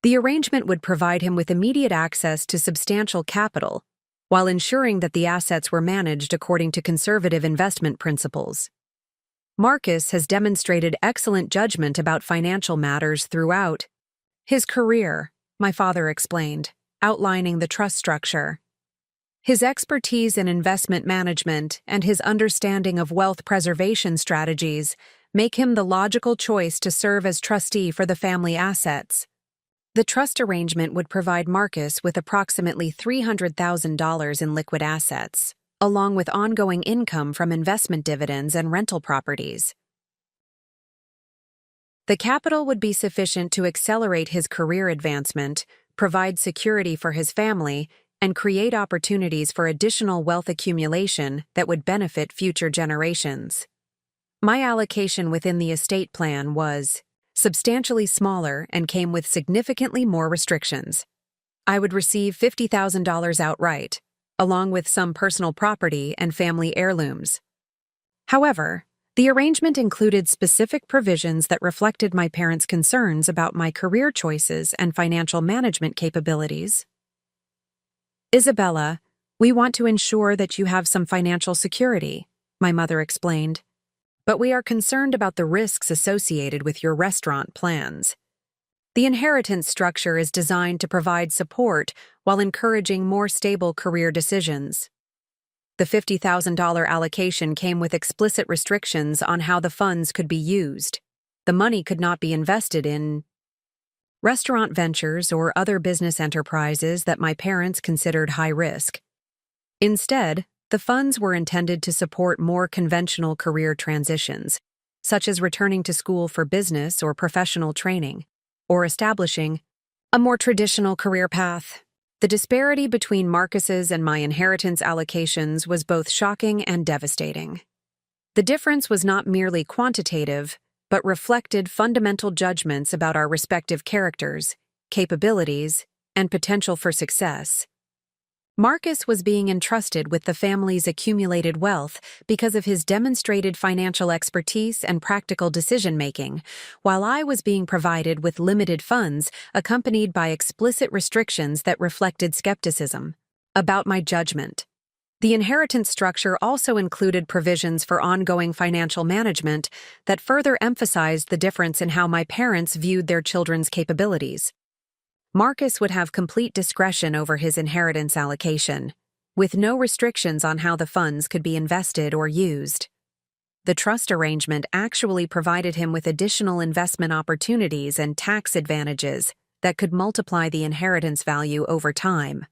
The arrangement would provide him with immediate access to substantial capital, while ensuring that the assets were managed according to conservative investment principles. Marcus has demonstrated excellent judgment about financial matters throughout his career, my father explained, outlining the trust structure. His expertise in investment management and his understanding of wealth preservation strategies make him the logical choice to serve as trustee for the family assets. The trust arrangement would provide Marcus with approximately $300,000 in liquid assets, along with ongoing income from investment dividends and rental properties. The capital would be sufficient to accelerate his career advancement, provide security for his family, and create opportunities for additional wealth accumulation that would benefit future generations. My allocation within the estate plan was substantially smaller and came with significantly more restrictions. I would receive $50,000 outright, along with some personal property and family heirlooms. However, the arrangement included specific provisions that reflected my parents' concerns about my career choices and financial management capabilities. Isabella, we want to ensure that you have some financial security, my mother explained. But we are concerned about the risks associated with your restaurant plans. The inheritance structure is designed to provide support while encouraging more stable career decisions. The $50,000 allocation came with explicit restrictions on how the funds could be used. The money could not be invested in restaurant ventures or other business enterprises that my parents considered high risk. Instead, the funds were intended to support more conventional career transitions, such as returning to school for business or professional training, or establishing a more traditional career path. The disparity between Marcus's and my inheritance allocations was both shocking and devastating. The difference was not merely quantitative, but reflected fundamental judgments about our respective characters, capabilities, and potential for success. Marcus was being entrusted with the family's accumulated wealth because of his demonstrated financial expertise and practical decision-making, while I was being provided with limited funds accompanied by explicit restrictions that reflected skepticism about my judgment. The inheritance structure also included provisions for ongoing financial management that further emphasized the difference in how my parents viewed their children's capabilities. Marcus would have complete discretion over his inheritance allocation, with no restrictions on how the funds could be invested or used. The trust arrangement actually provided him with additional investment opportunities and tax advantages that could multiply the inheritance value over time.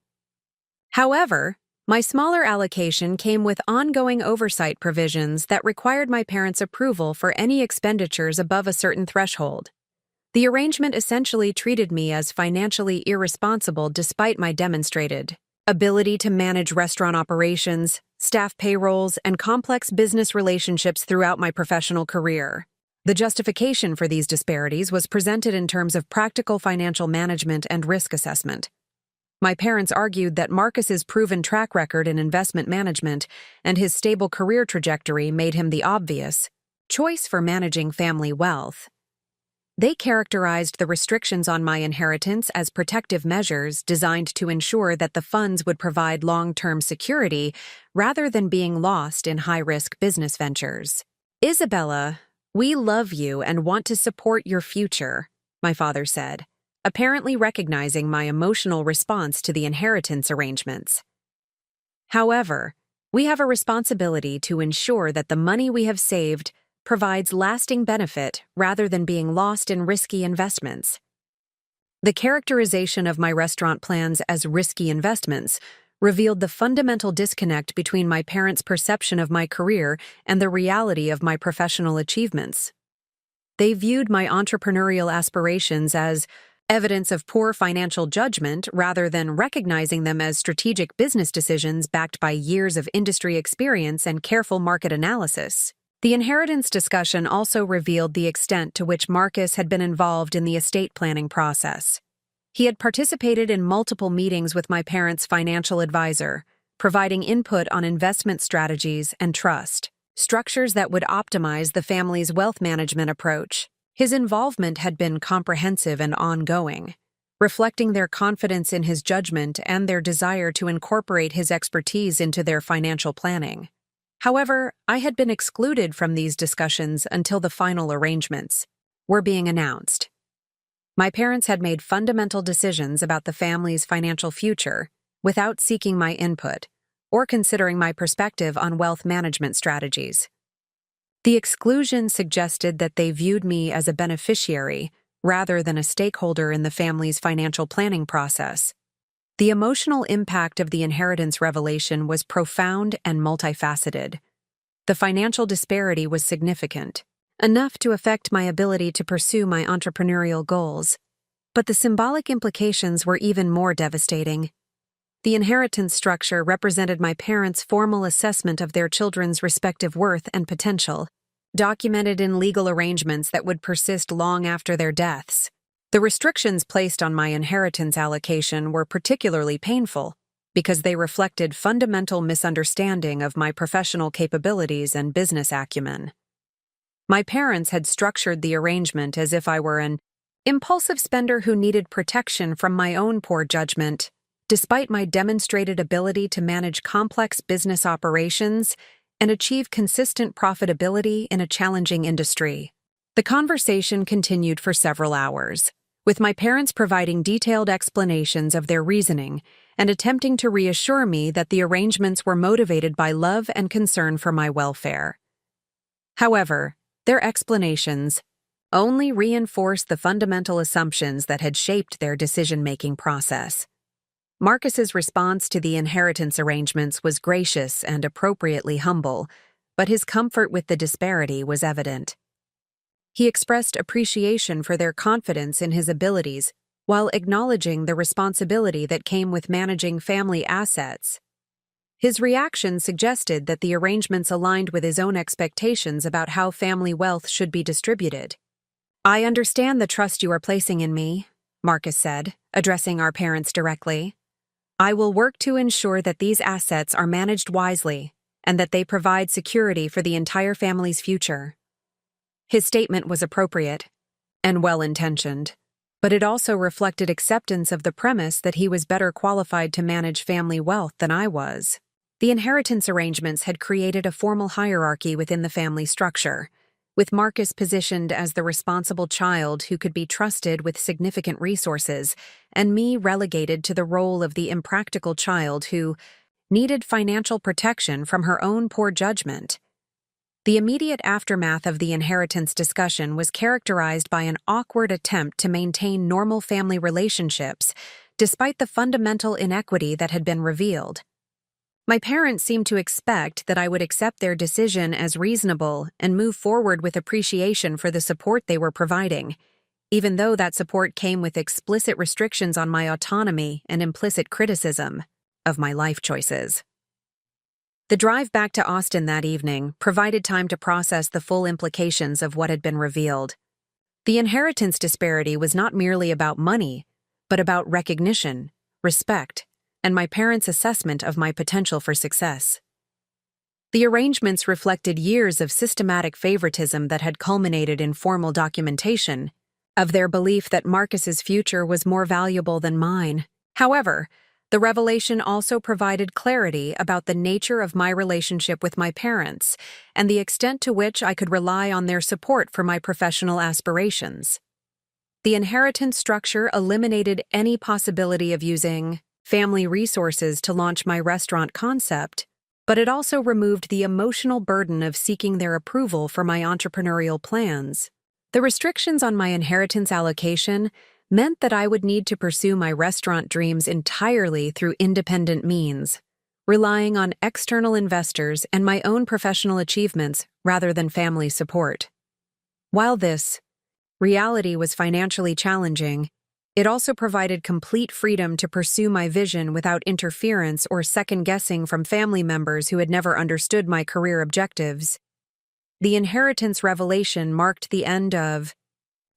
However, my smaller allocation came with ongoing oversight provisions that required my parents' approval for any expenditures above a certain threshold. The arrangement essentially treated me as financially irresponsible despite my demonstrated ability to manage restaurant operations, staff payrolls, and complex business relationships throughout my professional career. The justification for these disparities was presented in terms of practical financial management and risk assessment. My parents argued that Marcus's proven track record in investment management and his stable career trajectory made him the obvious, choice for managing family wealth. They characterized the restrictions on my inheritance as protective measures designed to ensure that the funds would provide long-term security rather than being lost in high-risk business ventures. "Isabella, we love you and want to support your future," my father said, apparently recognizing my emotional response to the inheritance arrangements. "However, we have a responsibility to ensure that the money we have saved provides lasting benefit rather than being lost in risky investments." The characterization of my restaurant plans as risky investments revealed the fundamental disconnect between my parents' perception of my career and the reality of my professional achievements. They viewed my entrepreneurial aspirations as evidence of poor financial judgment rather than recognizing them as strategic business decisions backed by years of industry experience and careful market analysis. The inheritance discussion also revealed the extent to which Marcus had been involved in the estate planning process. He had participated in multiple meetings with my parents' financial advisor, providing input on investment strategies and trust, structures that would optimize the family's wealth management approach. His involvement had been comprehensive and ongoing, reflecting their confidence in his judgment and their desire to incorporate his expertise into their financial planning. However, I had been excluded from these discussions until the final arrangements were being announced. My parents had made fundamental decisions about the family's financial future without seeking my input or considering my perspective on wealth management strategies. The exclusion suggested that they viewed me as a beneficiary rather than a stakeholder in the family's financial planning process. The emotional impact of the inheritance revelation was profound and multifaceted. The financial disparity was significant, enough to affect my ability to pursue my entrepreneurial goals. But the symbolic implications were even more devastating. The inheritance structure represented my parents' formal assessment of their children's respective worth and potential, documented in legal arrangements that would persist long after their deaths. The restrictions placed on my inheritance allocation were particularly painful because they reflected fundamental misunderstanding of my professional capabilities and business acumen. My parents had structured the arrangement as if I were an impulsive spender who needed protection from my own poor judgment, despite my demonstrated ability to manage complex business operations and achieve consistent profitability in a challenging industry. The conversation continued for several hours, with my parents providing detailed explanations of their reasoning and attempting to reassure me that the arrangements were motivated by love and concern for my welfare. However, their explanations only reinforced the fundamental assumptions that had shaped their decision-making process. Marcus's response to the inheritance arrangements was gracious and appropriately humble, but his comfort with the disparity was evident. He expressed appreciation for their confidence in his abilities while acknowledging the responsibility that came with managing family assets. His reaction suggested that the arrangements aligned with his own expectations about how family wealth should be distributed. "I understand the trust you are placing in me," Marcus said, addressing our parents directly. "I will work to ensure that these assets are managed wisely and that they provide security for the entire family's future." His statement was appropriate and well-intentioned, but it also reflected acceptance of the premise that he was better qualified to manage family wealth than I was. The inheritance arrangements had created a formal hierarchy within the family structure, with Marcus positioned as the responsible child who could be trusted with significant resources, and me relegated to the role of the impractical child who needed financial protection from her own poor judgment. The immediate aftermath of the inheritance discussion was characterized by an awkward attempt to maintain normal family relationships, despite the fundamental inequity that had been revealed. My parents seemed to expect that I would accept their decision as reasonable and move forward with appreciation for the support they were providing, even though that support came with explicit restrictions on my autonomy and implicit criticism of my life choices. The drive back to Austin that evening provided time to process the full implications of what had been revealed. The inheritance disparity was not merely about money, but about recognition, respect, and my parents' assessment of my potential for success. The arrangements reflected years of systematic favoritism that had culminated in formal documentation of their belief that Marcus's future was more valuable than mine. However, the revelation also provided clarity about the nature of my relationship with my parents and the extent to which I could rely on their support for my professional aspirations. The inheritance structure eliminated any possibility of using family resources to launch my restaurant concept, but it also removed the emotional burden of seeking their approval for my entrepreneurial plans. The restrictions on my inheritance allocation meant that I would need to pursue my restaurant dreams entirely through independent means, relying on external investors and my own professional achievements rather than family support. While this reality was financially challenging, it also provided complete freedom to pursue my vision without interference or second-guessing from family members who had never understood my career objectives. The inheritance revelation marked the end of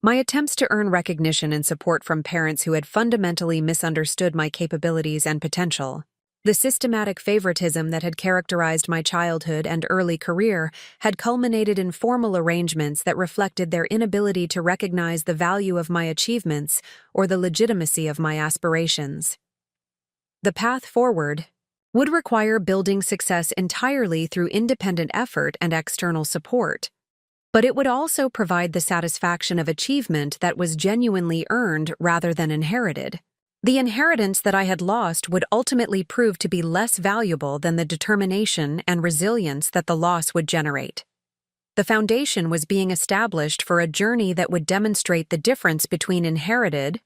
my attempts to earn recognition and support from parents who had fundamentally misunderstood my capabilities and potential. The systematic favoritism that had characterized my childhood and early career had culminated in formal arrangements that reflected their inability to recognize the value of my achievements or the legitimacy of my aspirations. The path forward would require building success entirely through independent effort and external support, but it would also provide the satisfaction of achievement that was genuinely earned rather than inherited. The inheritance that I had lost would ultimately prove to be less valuable than the determination and resilience that the loss would generate. The foundation was being established for a journey that would demonstrate the difference between inherited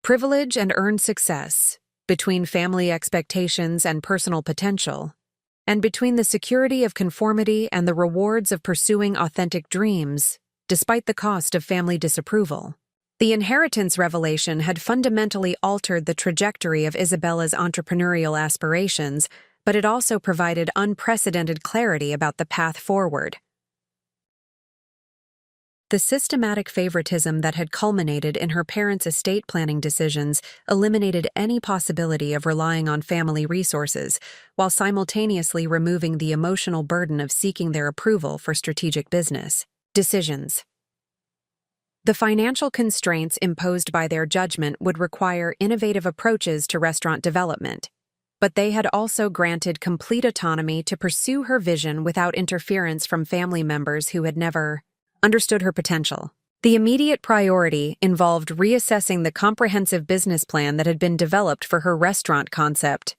privilege and earned success, between family expectations and personal potential, and between the security of conformity and the rewards of pursuing authentic dreams, despite the cost of family disapproval. The inheritance revelation had fundamentally altered the trajectory of Isabella's entrepreneurial aspirations, but it also provided unprecedented clarity about the path forward. The systematic favoritism that had culminated in her parents' estate planning decisions eliminated any possibility of relying on family resources, while simultaneously removing the emotional burden of seeking their approval for strategic business decisions. The financial constraints imposed by their judgment would require innovative approaches to restaurant development, but they had also granted complete autonomy to pursue her vision without interference from family members who had never understood her potential. The immediate priority involved reassessing the comprehensive business plan that had been developed for her restaurant concept,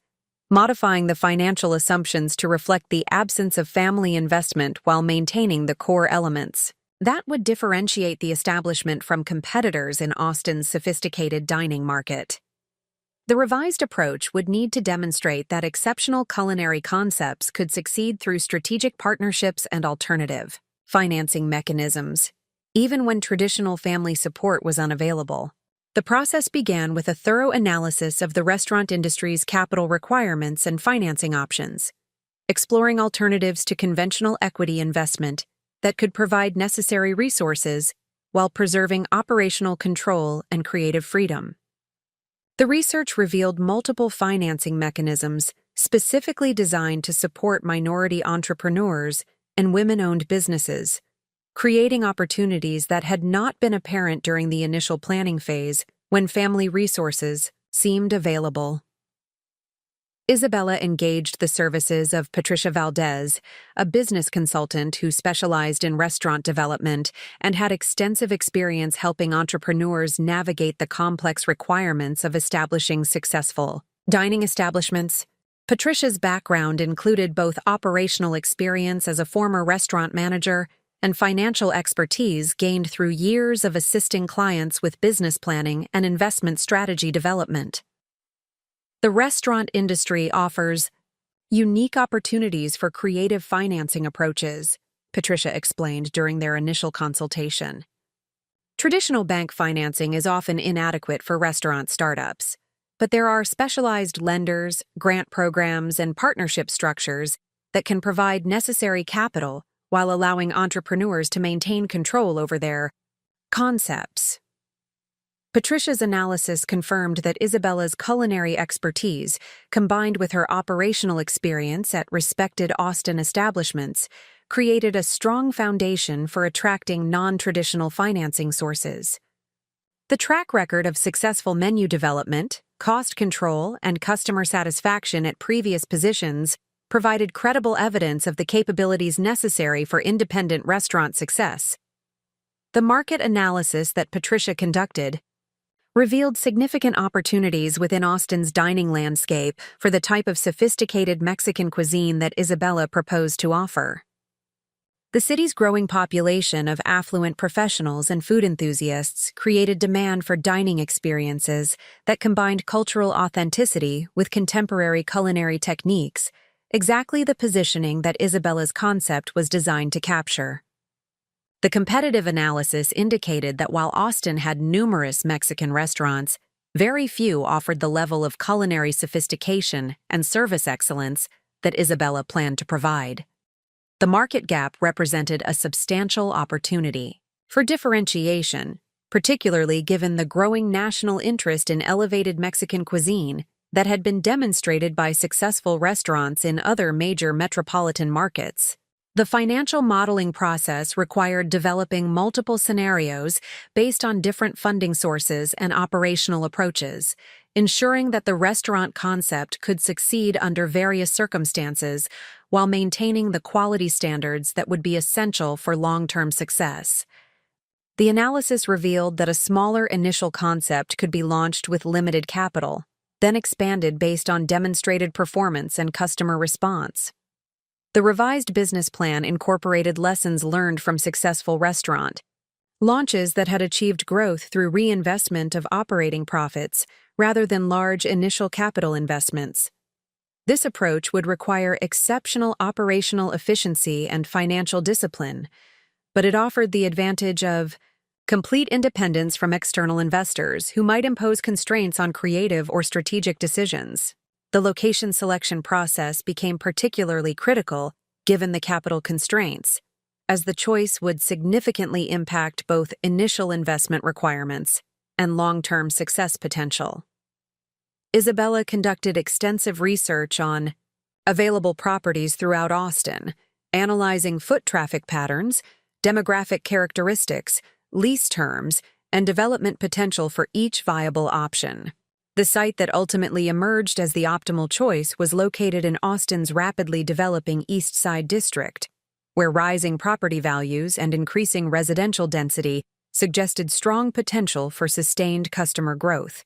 modifying the financial assumptions to reflect the absence of family investment while maintaining the core elements that would differentiate the establishment from competitors in Austin's sophisticated dining market. The revised approach would need to demonstrate that exceptional culinary concepts could succeed through strategic partnerships and alternative financing mechanisms, even when traditional family support was unavailable. The process began with a thorough analysis of the restaurant industry's capital requirements and financing options, exploring alternatives to conventional equity investment that could provide necessary resources while preserving operational control and creative freedom. The research revealed multiple financing mechanisms specifically designed to support minority entrepreneurs and women-owned businesses, creating opportunities that had not been apparent during the initial planning phase when family resources seemed available. Isabella engaged the services of Patricia Valdez, a business consultant who specialized in restaurant development and had extensive experience helping entrepreneurs navigate the complex requirements of establishing successful dining establishments. Patricia's background included both operational experience as a former restaurant manager and financial expertise gained through years of assisting clients with business planning and investment strategy development. The restaurant industry offers unique opportunities for creative financing approaches, Patricia explained during their initial consultation. Traditional bank financing is often inadequate for restaurant startups, but there are specialized lenders, grant programs, and partnership structures that can provide necessary capital while allowing entrepreneurs to maintain control over their concepts. Patricia's analysis confirmed that Isabella's culinary expertise, combined with her operational experience at respected Austin establishments, created a strong foundation for attracting non-traditional financing sources. The track record of successful menu development, cost control, and customer satisfaction at previous positions provided credible evidence of the capabilities necessary for independent restaurant success. The market analysis that Patricia conducted revealed significant opportunities within Austin's dining landscape for the type of sophisticated Mexican cuisine that Isabella proposed to offer. The city's growing population of affluent professionals and food enthusiasts created demand for dining experiences that combined cultural authenticity with contemporary culinary techniques, exactly the positioning that Isabella's concept was designed to capture. The competitive analysis indicated that while Austin had numerous Mexican restaurants, very few offered the level of culinary sophistication and service excellence that Isabella planned to provide. The market gap represented a substantial opportunity for differentiation, particularly given the growing national interest in elevated Mexican cuisine that had been demonstrated by successful restaurants in other major metropolitan markets. The financial modeling process required developing multiple scenarios based on different funding sources and operational approaches, ensuring that the restaurant concept could succeed under various circumstances while maintaining the quality standards that would be essential for long-term success. The analysis revealed that a smaller initial concept could be launched with limited capital, then expanded based on demonstrated performance and customer response. The revised business plan incorporated lessons learned from successful restaurant launches that had achieved growth through reinvestment of operating profits rather than large initial capital investments. This approach would require exceptional operational efficiency and financial discipline, but it offered the advantage of complete independence from external investors who might impose constraints on creative or strategic decisions. The location selection process became particularly critical given the capital constraints, as the choice would significantly impact both initial investment requirements and long-term success potential. Isabella conducted extensive research on available properties throughout Austin, analyzing foot traffic patterns, demographic characteristics, lease terms, and development potential for each viable option. The site that ultimately emerged as the optimal choice was located in Austin's rapidly developing East Side district, where rising property values and increasing residential density suggested strong potential for sustained customer growth.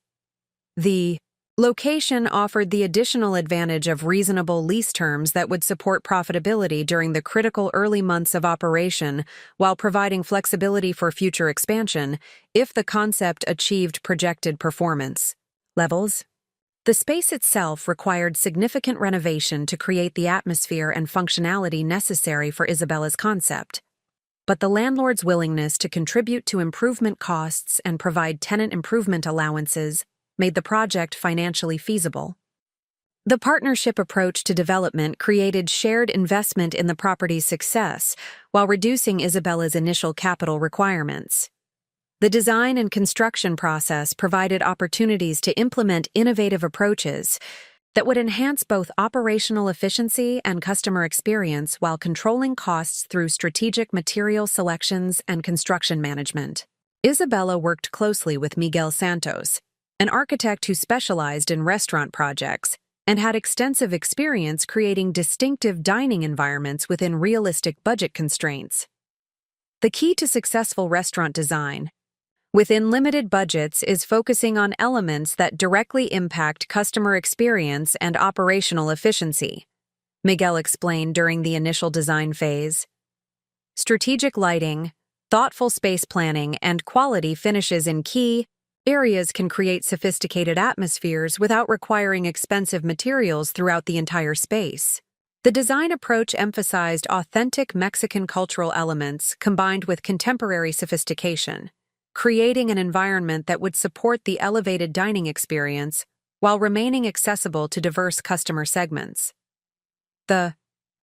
The location offered the additional advantage of reasonable lease terms that would support profitability during the critical early months of operation while providing flexibility for future expansion if the concept achieved projected performance levels. The space itself required significant renovation to create the atmosphere and functionality necessary for Isabella's concept. But the landlord's willingness to contribute to improvement costs and provide tenant improvement allowances made the project financially feasible. The partnership approach to development created shared investment in the property's success while reducing Isabella's initial capital requirements. The design and construction process provided opportunities to implement innovative approaches that would enhance both operational efficiency and customer experience while controlling costs through strategic material selections and construction management. Isabella worked closely with Miguel Santos, an architect who specialized in restaurant projects and had extensive experience creating distinctive dining environments within realistic budget constraints. The key to successful restaurant design within limited budgets is focusing on elements that directly impact customer experience and operational efficiency, Miguel explained during the initial design phase. Strategic lighting, thoughtful space planning, and quality finishes in key areas can create sophisticated atmospheres without requiring expensive materials throughout the entire space. The design approach emphasized authentic Mexican cultural elements combined with contemporary sophistication, creating an environment that would support the elevated dining experience while remaining accessible to diverse customer segments. The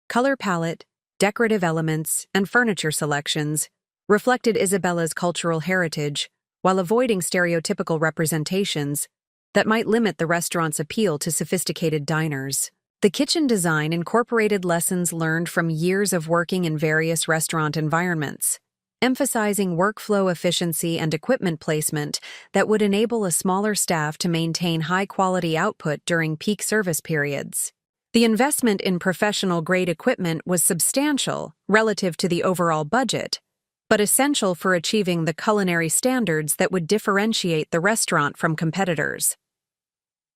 color palette, decorative elements, and furniture selections reflected Isabella's cultural heritage while avoiding stereotypical representations that might limit the restaurant's appeal to sophisticated diners. The kitchen design incorporated lessons learned from years of working in various restaurant environments, emphasizing workflow efficiency and equipment placement that would enable a smaller staff to maintain high-quality output during peak service periods. The investment in professional-grade equipment was substantial relative to the overall budget, but essential for achieving the culinary standards that would differentiate the restaurant from competitors.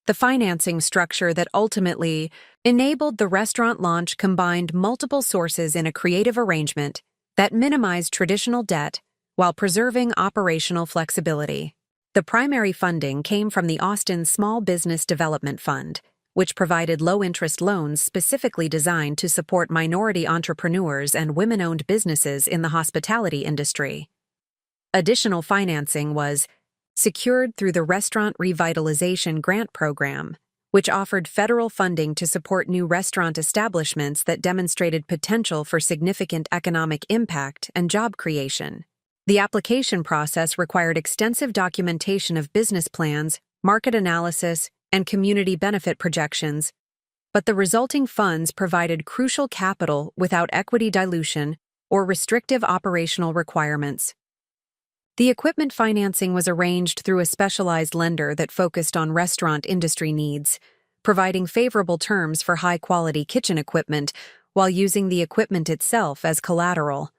The financing structure that ultimately enabled the restaurant launch combined multiple sources in a creative arrangement that minimized traditional debt while preserving operational flexibility. The primary funding came from the Austin Small Business Development Fund, which provided low-interest loans specifically designed to support minority entrepreneurs and women-owned businesses in the hospitality industry. Additional financing was secured through the Restaurant Revitalization Grant Program, which offered federal funding to support new restaurant establishments that demonstrated potential for significant economic impact and job creation. The application process required extensive documentation of business plans, market analysis, and community benefit projections, but the resulting funds provided crucial capital without equity dilution or restrictive operational requirements. The equipment financing was arranged through a specialized lender that focused on restaurant industry needs, providing favorable terms for high-quality kitchen equipment while using the equipment itself as collateral.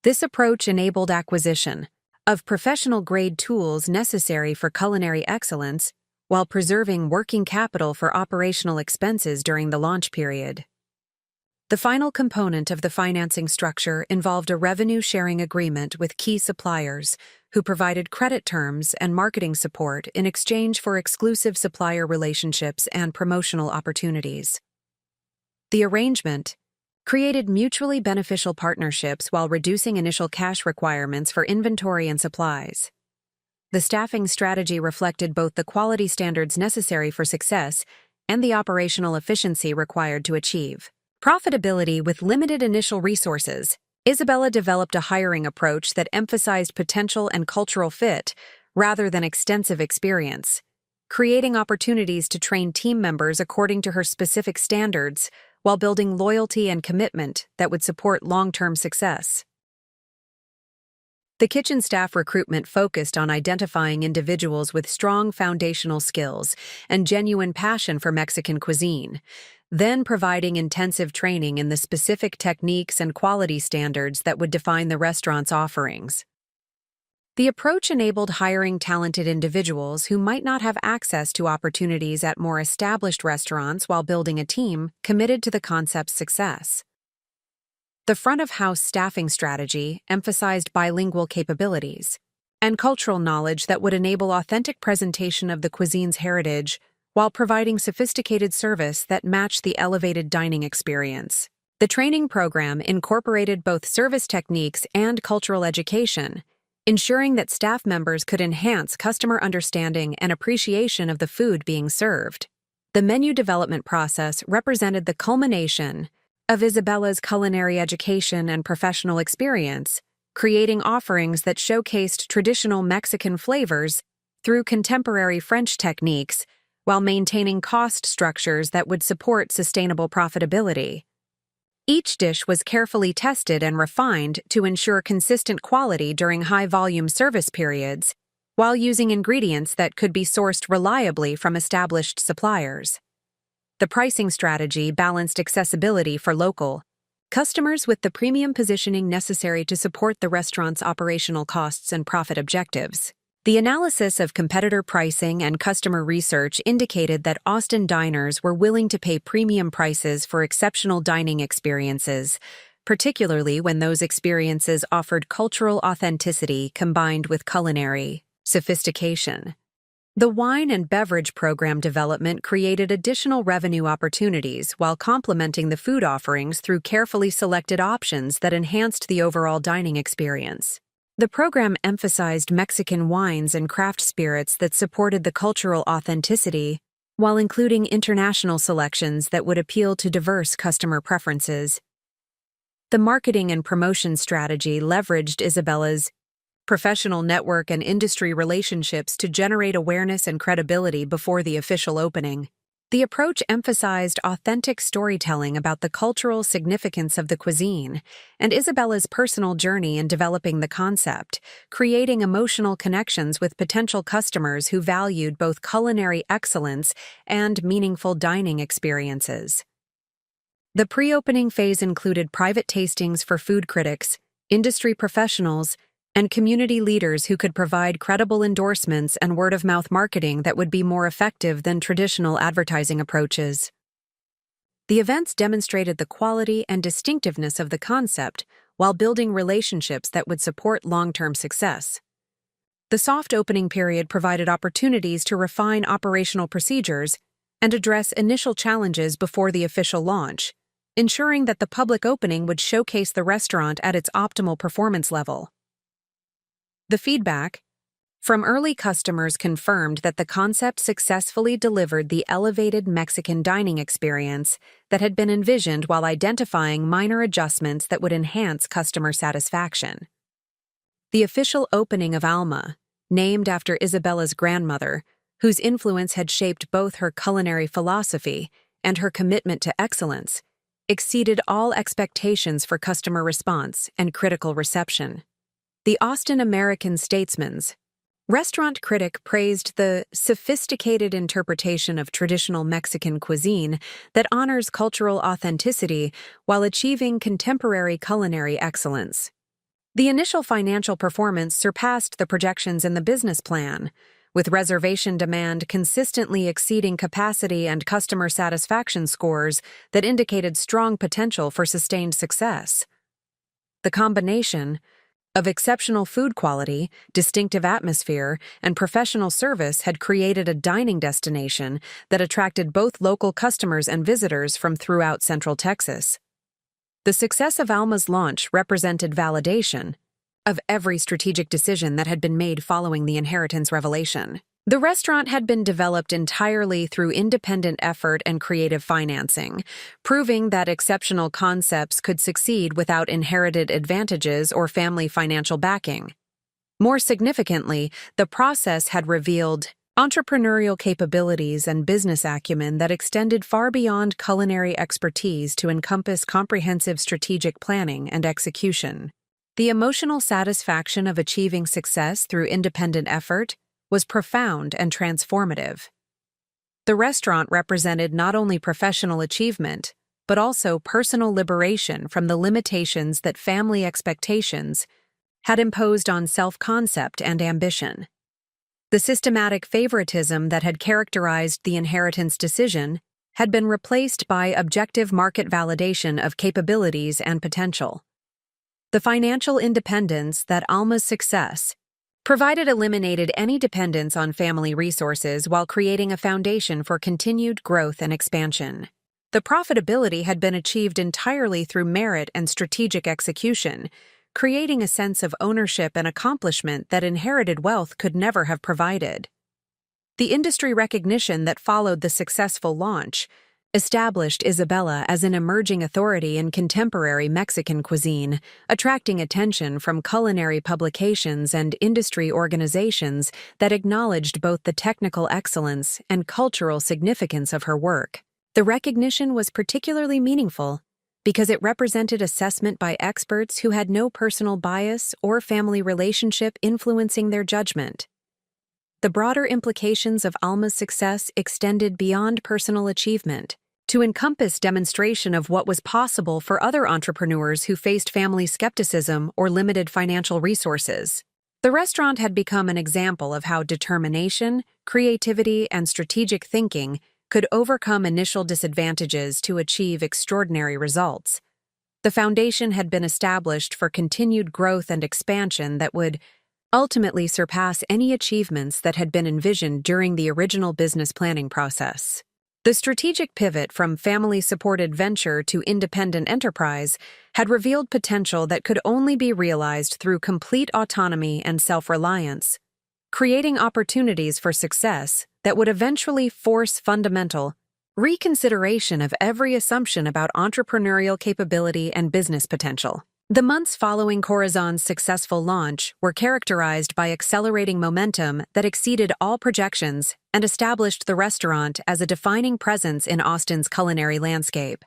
This approach enabled acquisition of professional-grade tools necessary for culinary excellence while preserving working capital for operational expenses during the launch period. The final component of the financing structure involved a revenue-sharing agreement with key suppliers who provided credit terms and marketing support in exchange for exclusive supplier relationships and promotional opportunities. The arrangement created mutually beneficial partnerships while reducing initial cash requirements for inventory and supplies. The staffing strategy reflected both the quality standards necessary for success and the operational efficiency required to achieve profitability with limited initial resources. Isabella developed a hiring approach that emphasized potential and cultural fit rather than extensive experience, creating opportunities to train team members according to her specific standards while building loyalty and commitment that would support long-term success. The kitchen staff recruitment focused on identifying individuals with strong foundational skills and genuine passion for Mexican cuisine, then providing intensive training in the specific techniques and quality standards that would define the restaurant's offerings. The approach enabled hiring talented individuals who might not have access to opportunities at more established restaurants while building a team committed to the concept's success. The front-of-house staffing strategy emphasized bilingual capabilities and cultural knowledge that would enable authentic presentation of the cuisine's heritage while providing sophisticated service that matched the elevated dining experience. The training program incorporated both service techniques and cultural education, ensuring that staff members could enhance customer understanding and appreciation of the food being served. The menu development process represented the culmination of Isabella's culinary education and professional experience, creating offerings that showcased traditional Mexican flavors through contemporary French techniques while maintaining cost structures that would support sustainable profitability. Each dish was carefully tested and refined to ensure consistent quality during high-volume service periods, while using ingredients that could be sourced reliably from established suppliers. The pricing strategy balanced accessibility for local customers with the premium positioning necessary to support the restaurant's operational costs and profit objectives. The analysis of competitor pricing and customer research indicated that Austin diners were willing to pay premium prices for exceptional dining experiences, particularly when those experiences offered cultural authenticity combined with culinary sophistication. The wine and beverage program development created additional revenue opportunities while complementing the food offerings through carefully selected options that enhanced the overall dining experience. The program emphasized Mexican wines and craft spirits that supported the cultural authenticity, while including international selections that would appeal to diverse customer preferences. The marketing and promotion strategy leveraged Isabella's professional network and industry relationships to generate awareness and credibility before the official opening. The approach emphasized authentic storytelling about the cultural significance of the cuisine and Isabella's personal journey in developing the concept, creating emotional connections with potential customers who valued both culinary excellence and meaningful dining experiences. The pre-opening phase included private tastings for food critics, industry professionals, and community leaders who could provide credible endorsements and word-of-mouth marketing that would be more effective than traditional advertising approaches. The events demonstrated the quality and distinctiveness of the concept while building relationships that would support long-term success. The soft opening period provided opportunities to refine operational procedures and address initial challenges before the official launch, ensuring that the public opening would showcase the restaurant at its optimal performance level. The feedback from early customers confirmed that the concept successfully delivered the elevated Mexican dining experience that had been envisioned while identifying minor adjustments that would enhance customer satisfaction. The official opening of Alma, named after Isabella's grandmother, whose influence had shaped both her culinary philosophy and her commitment to excellence, exceeded all expectations for customer response and critical reception. The Austin American-Statesman's restaurant critic praised the sophisticated interpretation of traditional Mexican cuisine that honors cultural authenticity while achieving contemporary culinary excellence. The initial financial performance surpassed the projections in the business plan, with reservation demand consistently exceeding capacity and customer satisfaction scores that indicated strong potential for sustained success. The combination of exceptional food quality, distinctive atmosphere, and professional service had created a dining destination that attracted both local customers and visitors from throughout Central Texas. The success of Alma's launch represented validation of every strategic decision that had been made following the inheritance revelation. The restaurant had been developed entirely through independent effort and creative financing, proving that exceptional concepts could succeed without inherited advantages or family financial backing. More significantly, the process had revealed entrepreneurial capabilities and business acumen that extended far beyond culinary expertise to encompass comprehensive strategic planning and execution. The emotional satisfaction of achieving success through independent effort was profound and transformative. The restaurant represented not only professional achievement, but also personal liberation from the limitations that family expectations had imposed on self-concept and ambition. The systematic favoritism that had characterized the inheritance decision had been replaced by objective market validation of capabilities and potential. The financial independence that Alma's success provided eliminated any dependence on family resources while creating a foundation for continued growth and expansion. The profitability had been achieved entirely through merit and strategic execution, creating a sense of ownership and accomplishment that inherited wealth could never have provided. The industry recognition that followed the successful launch established Isabella as an emerging authority in contemporary Mexican cuisine, attracting attention from culinary publications and industry organizations that acknowledged both the technical excellence and cultural significance of her work. The recognition was particularly meaningful because it represented assessment by experts who had no personal bias or family relationship influencing their judgment. The broader implications of Alma's success extended beyond personal achievement to encompass demonstration of what was possible for other entrepreneurs who faced family skepticism or limited financial resources. The restaurant had become an example of how determination, creativity, and strategic thinking could overcome initial disadvantages to achieve extraordinary results. The foundation had been established for continued growth and expansion that would ultimately surpass any achievements that had been envisioned during the original business planning process. The strategic pivot from family-supported venture to independent enterprise had revealed potential that could only be realized through complete autonomy and self-reliance, creating opportunities for success that would eventually force fundamental reconsideration of every assumption about entrepreneurial capability and business potential. The months following Corazon's successful launch were characterized by accelerating momentum that exceeded all projections and established the restaurant as a defining presence in Austin's culinary landscape.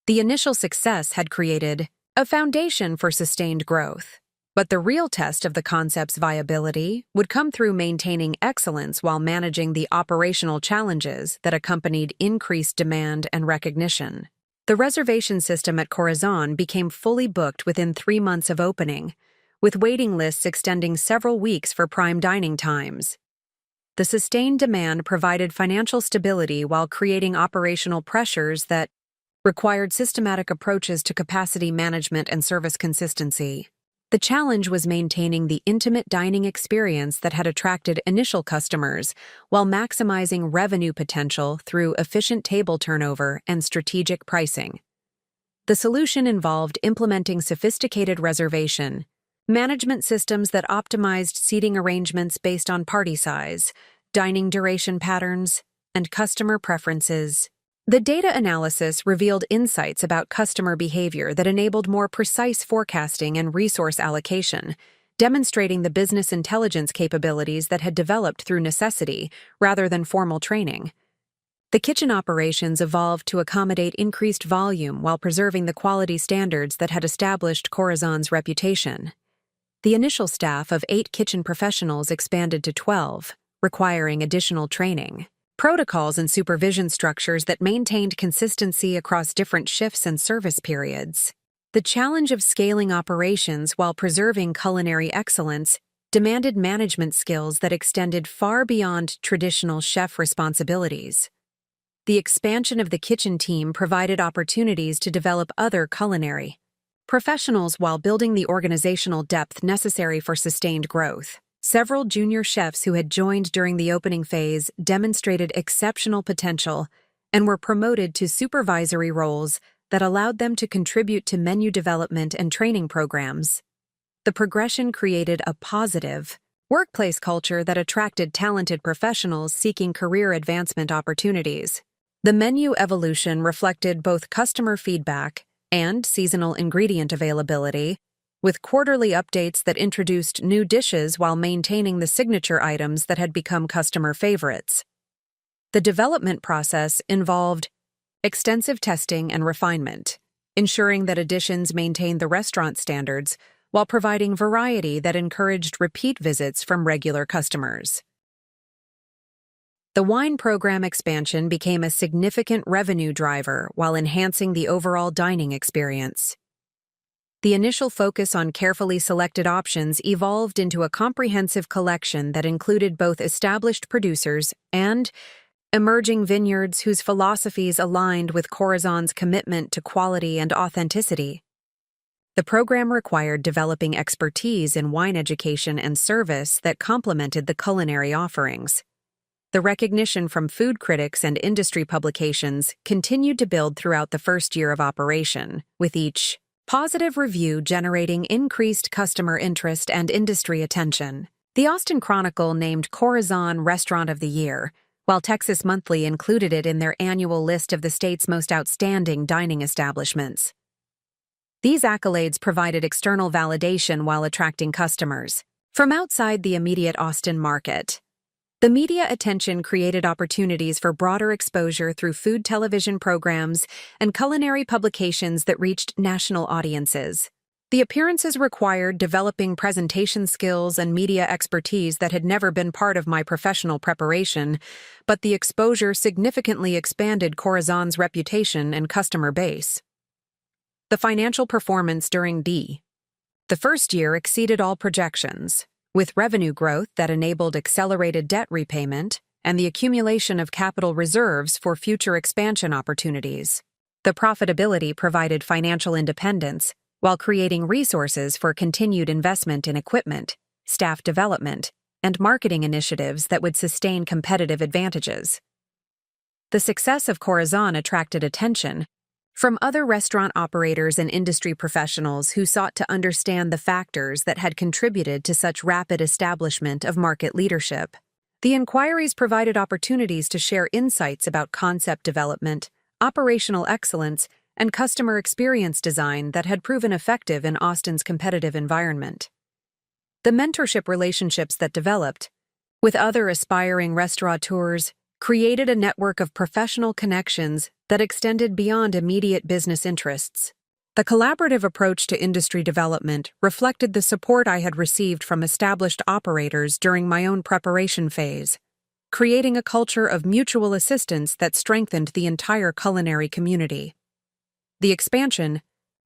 The initial success had created a foundation for sustained growth, but the real test of the concept's viability would come through maintaining excellence while managing the operational challenges that accompanied increased demand and recognition. The reservation system at Corazon became fully booked within 3 months of opening, with waiting lists extending several weeks for prime dining times. The sustained demand provided financial stability while creating operational pressures that required systematic approaches to capacity management and service consistency. The challenge was maintaining the intimate dining experience that had attracted initial customers while maximizing revenue potential through efficient table turnover and strategic pricing. The solution involved implementing sophisticated reservation management systems that optimized seating arrangements based on party size, dining duration patterns, and customer preferences. The data analysis revealed insights about customer behavior that enabled more precise forecasting and resource allocation, demonstrating the business intelligence capabilities that had developed through necessity rather than formal training. The kitchen operations evolved to accommodate increased volume while preserving the quality standards that had established Corazon's reputation. The initial staff of 8 kitchen professionals expanded to 12, requiring additional training. Protocols and supervision structures that maintained consistency across different shifts and service periods. The challenge of scaling operations while preserving culinary excellence demanded management skills that extended far beyond traditional chef responsibilities. The expansion of the kitchen team provided opportunities to develop other culinary professionals while building the organizational depth necessary for sustained growth. Several junior chefs who had joined during the opening phase demonstrated exceptional potential and were promoted to supervisory roles that allowed them to contribute to menu development and training programs. The progression created a positive workplace culture that attracted talented professionals seeking career advancement opportunities. The menu evolution reflected both customer feedback and seasonal ingredient availability, with quarterly updates that introduced new dishes while maintaining the signature items that had become customer favorites. The development process involved extensive testing and refinement, ensuring that additions maintained the restaurant standards while providing variety that encouraged repeat visits from regular customers. The wine program expansion became a significant revenue driver while enhancing the overall dining experience. The initial focus on carefully selected options evolved into a comprehensive collection that included both established producers and emerging vineyards whose philosophies aligned with Corazon's commitment to quality and authenticity. The program required developing expertise in wine education and service that complemented the culinary offerings. The recognition from food critics and industry publications continued to build throughout the first year of operation, with each positive review generating increased customer interest and industry attention. The Austin Chronicle named Corazon Restaurant of the Year, while Texas Monthly included it in their annual list of the state's most outstanding dining establishments. These accolades provided external validation while attracting customers from outside the immediate Austin market. The media attention created opportunities for broader exposure through food television programs and culinary publications that reached national audiences. The appearances required developing presentation skills and media expertise that had never been part of my professional preparation, but the exposure significantly expanded Corazon's reputation and customer base. The financial performance during the first year exceeded all projections, with revenue growth that enabled accelerated debt repayment and the accumulation of capital reserves for future expansion opportunities. The profitability provided financial independence while creating resources for continued investment in equipment, staff development, and marketing initiatives that would sustain competitive advantages. The success of Corazon attracted attention from other restaurant operators and industry professionals who sought to understand the factors that had contributed to such rapid establishment of market leadership. The inquiries provided opportunities to share insights about concept development, operational excellence, and customer experience design that had proven effective in Austin's competitive environment. The mentorship relationships that developed with other aspiring restaurateurs created a network of professional connections that extended beyond immediate business interests. The collaborative approach to industry development reflected the support I had received from established operators during my own preparation phase, creating a culture of mutual assistance that strengthened the entire culinary community. The expansion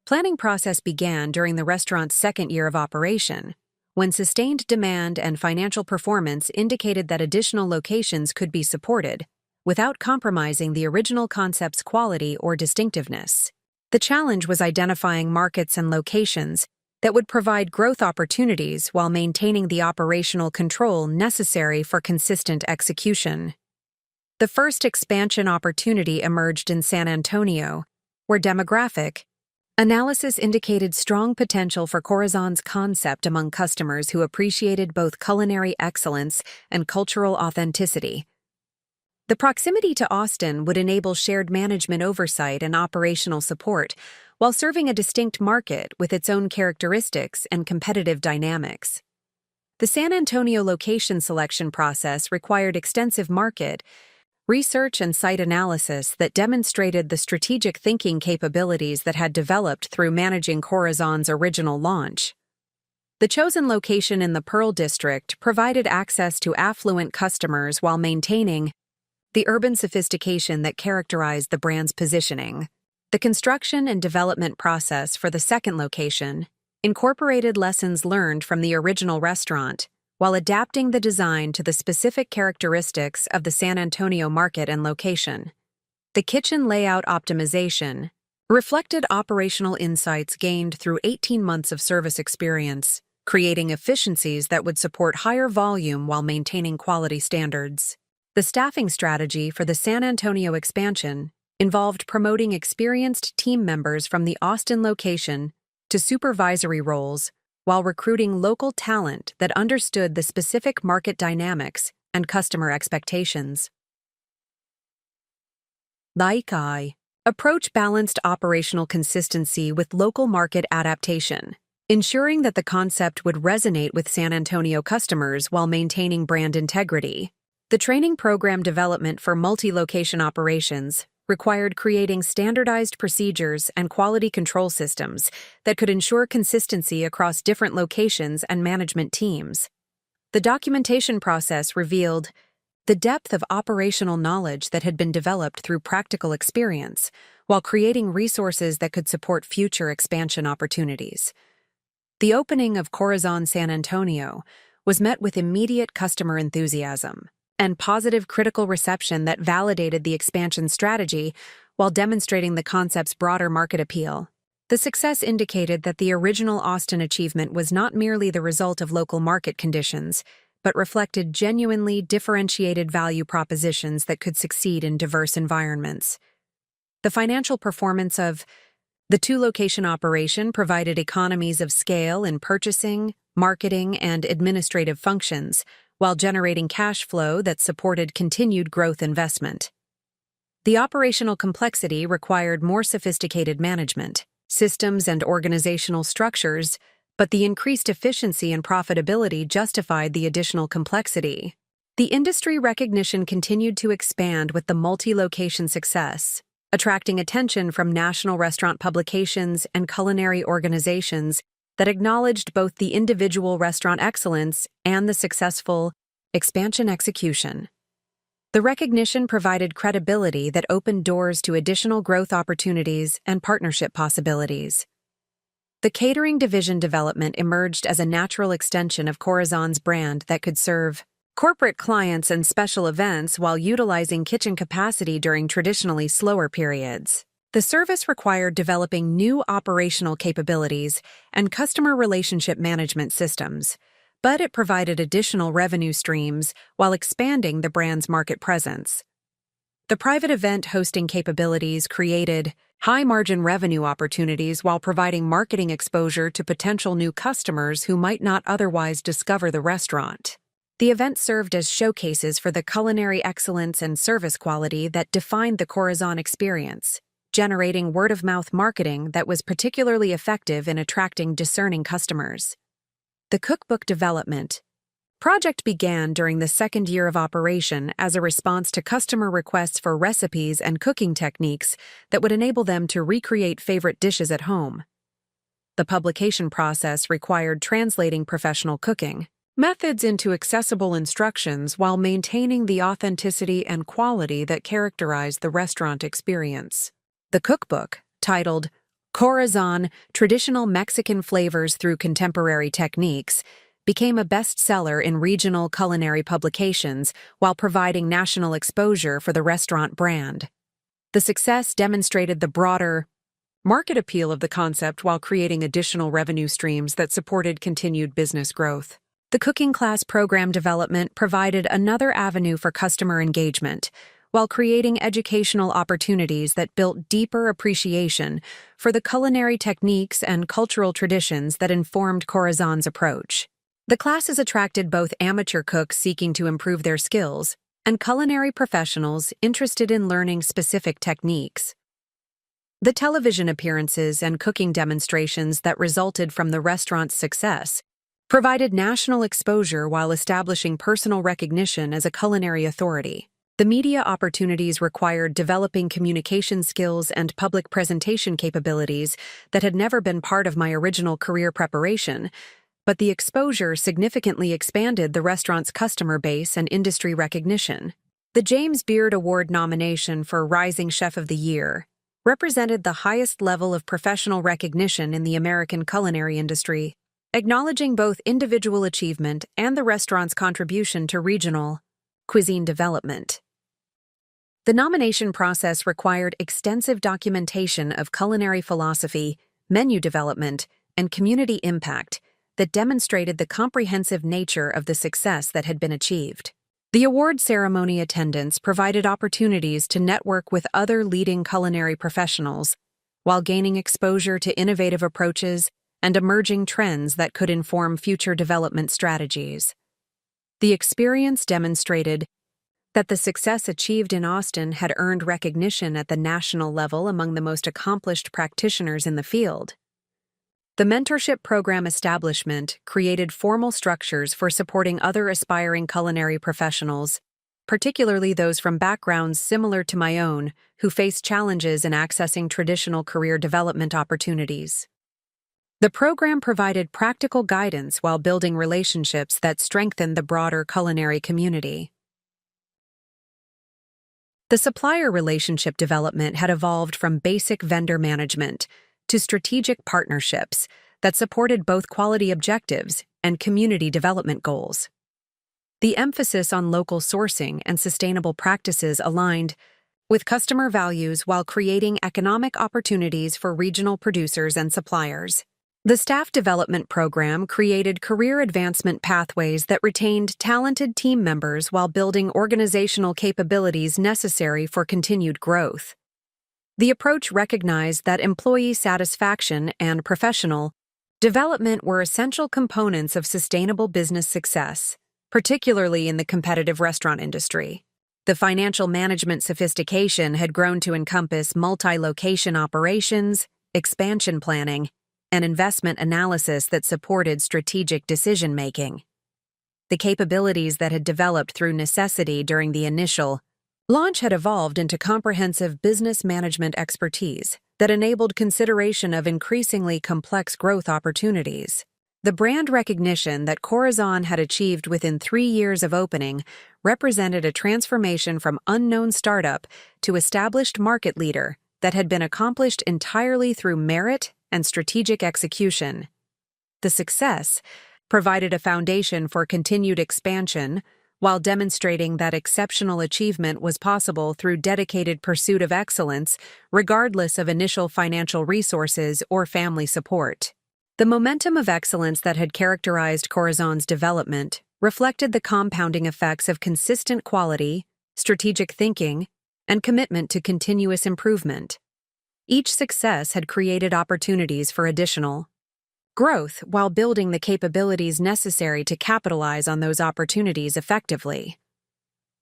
planning process began during the restaurant's second year of operation, when sustained demand and financial performance indicated that additional locations could be supported without compromising the original concept's quality or distinctiveness. The challenge was identifying markets and locations that would provide growth opportunities while maintaining the operational control necessary for consistent execution. The first expansion opportunity emerged in San Antonio, where demographic analysis indicated strong potential for Corazon's concept among customers who appreciated both culinary excellence and cultural authenticity. The proximity to Austin would enable shared management oversight and operational support, while serving a distinct market with its own characteristics and competitive dynamics. The San Antonio location selection process required extensive market research and site analysis that demonstrated the strategic thinking capabilities that had developed through managing Corazon's original launch. The chosen location in the Pearl District provided access to affluent customers while maintaining the urban sophistication that characterized the brand's positioning. The construction and development process for the second location incorporated lessons learned from the original restaurant, while adapting the design to the specific characteristics of the San Antonio market and location. The kitchen layout optimization reflected operational insights gained through 18 months of service experience, creating efficiencies that would support higher volume while maintaining quality standards. The staffing strategy for the San Antonio expansion involved promoting experienced team members from the Austin location to supervisory roles, while recruiting local talent that understood the specific market dynamics and customer expectations. The approach balanced operational consistency with local market adaptation, ensuring that the concept would resonate with San Antonio customers while maintaining brand integrity. The training program development for multi-location operations required creating standardized procedures and quality control systems that could ensure consistency across different locations and management teams. The documentation process revealed the depth of operational knowledge that had been developed through practical experience, while creating resources that could support future expansion opportunities. The opening of Corazon San Antonio was met with immediate customer enthusiasm and positive critical reception that validated the expansion strategy while demonstrating the concept's broader market appeal. The success indicated that the original Austin achievement was not merely the result of local market conditions, but reflected genuinely differentiated value propositions that could succeed in diverse environments. The financial performance of the two-location operation provided economies of scale in purchasing, marketing, and administrative functions, while generating cash flow that supported continued growth investment. The operational complexity required more sophisticated management, systems, and organizational structures, but the increased efficiency and profitability justified the additional complexity. The industry recognition continued to expand with the multi-location success, attracting attention from national restaurant publications and culinary organizations that acknowledged both the individual restaurant excellence and the successful expansion execution. The recognition provided credibility that opened doors to additional growth opportunities and partnership possibilities. The catering division development emerged as a natural extension of Corazon's brand that could serve corporate clients and special events while utilizing kitchen capacity during traditionally slower periods. The service required developing new operational capabilities and customer relationship management systems, but it provided additional revenue streams while expanding the brand's market presence. The private event hosting capabilities created high-margin revenue opportunities while providing marketing exposure to potential new customers who might not otherwise discover the restaurant. The event served as showcases for the culinary excellence and service quality that defined the Corazon experience, generating word-of-mouth marketing that was particularly effective in attracting discerning customers. The cookbook development project began during the second year of operation as a response to customer requests for recipes and cooking techniques that would enable them to recreate favorite dishes at home. The publication process required translating professional cooking methods into accessible instructions while maintaining the authenticity and quality that characterized the restaurant experience. The cookbook, titled Corazon: Traditional Mexican Flavors Through Contemporary Techniques, became a bestseller in regional culinary publications while providing national exposure for the restaurant brand. The success demonstrated the broader market appeal of the concept while creating additional revenue streams that supported continued business growth. The cooking class program development provided another avenue for customer engagement, while creating educational opportunities that built deeper appreciation for the culinary techniques and cultural traditions that informed Corazon's approach. The classes attracted both amateur cooks seeking to improve their skills and culinary professionals interested in learning specific techniques. The television appearances and cooking demonstrations that resulted from the restaurant's success provided national exposure while establishing personal recognition as a culinary authority. The media opportunities required developing communication skills and public presentation capabilities that had never been part of my original career preparation, but the exposure significantly expanded the restaurant's customer base and industry recognition. The James Beard Award nomination for Rising Chef of the Year represented the highest level of professional recognition in the American culinary industry, acknowledging both individual achievement and the restaurant's contribution to regional cuisine development. The nomination process required extensive documentation of culinary philosophy, menu development, and community impact that demonstrated the comprehensive nature of the success that had been achieved. The award ceremony attendance provided opportunities to network with other leading culinary professionals while gaining exposure to innovative approaches and emerging trends that could inform future development strategies. The experience demonstrated that the success achieved in Austin had earned recognition at the national level among the most accomplished practitioners in the field. The mentorship program establishment created formal structures for supporting other aspiring culinary professionals, particularly those from backgrounds similar to my own who faced challenges in accessing traditional career development opportunities. The program provided practical guidance while building relationships that strengthened the broader culinary community. The supplier relationship development had evolved from basic vendor management to strategic partnerships that supported both quality objectives and community development goals. The emphasis on local sourcing and sustainable practices aligned with customer values while creating economic opportunities for regional producers and suppliers. The staff development program created career advancement pathways that retained talented team members while building organizational capabilities necessary for continued growth. The approach recognized that employee satisfaction and professional development were essential components of sustainable business success, particularly in the competitive restaurant industry. The financial management sophistication had grown to encompass multi-location operations, expansion planning, and investment analysis that supported strategic decision-making. The capabilities that had developed through necessity during the initial launch had evolved into comprehensive business management expertise that enabled consideration of increasingly complex growth opportunities. The brand recognition that Corazon had achieved within 3 years of opening represented a transformation from unknown startup to established market leader that had been accomplished entirely through merit and strategic execution. The success provided a foundation for continued expansion while demonstrating that exceptional achievement was possible through dedicated pursuit of excellence, regardless of initial financial resources or family support. The momentum of excellence that had characterized Corazon's development reflected the compounding effects of consistent quality, strategic thinking, and commitment to continuous improvement. Each success had created opportunities for additional growth while building the capabilities necessary to capitalize on those opportunities effectively.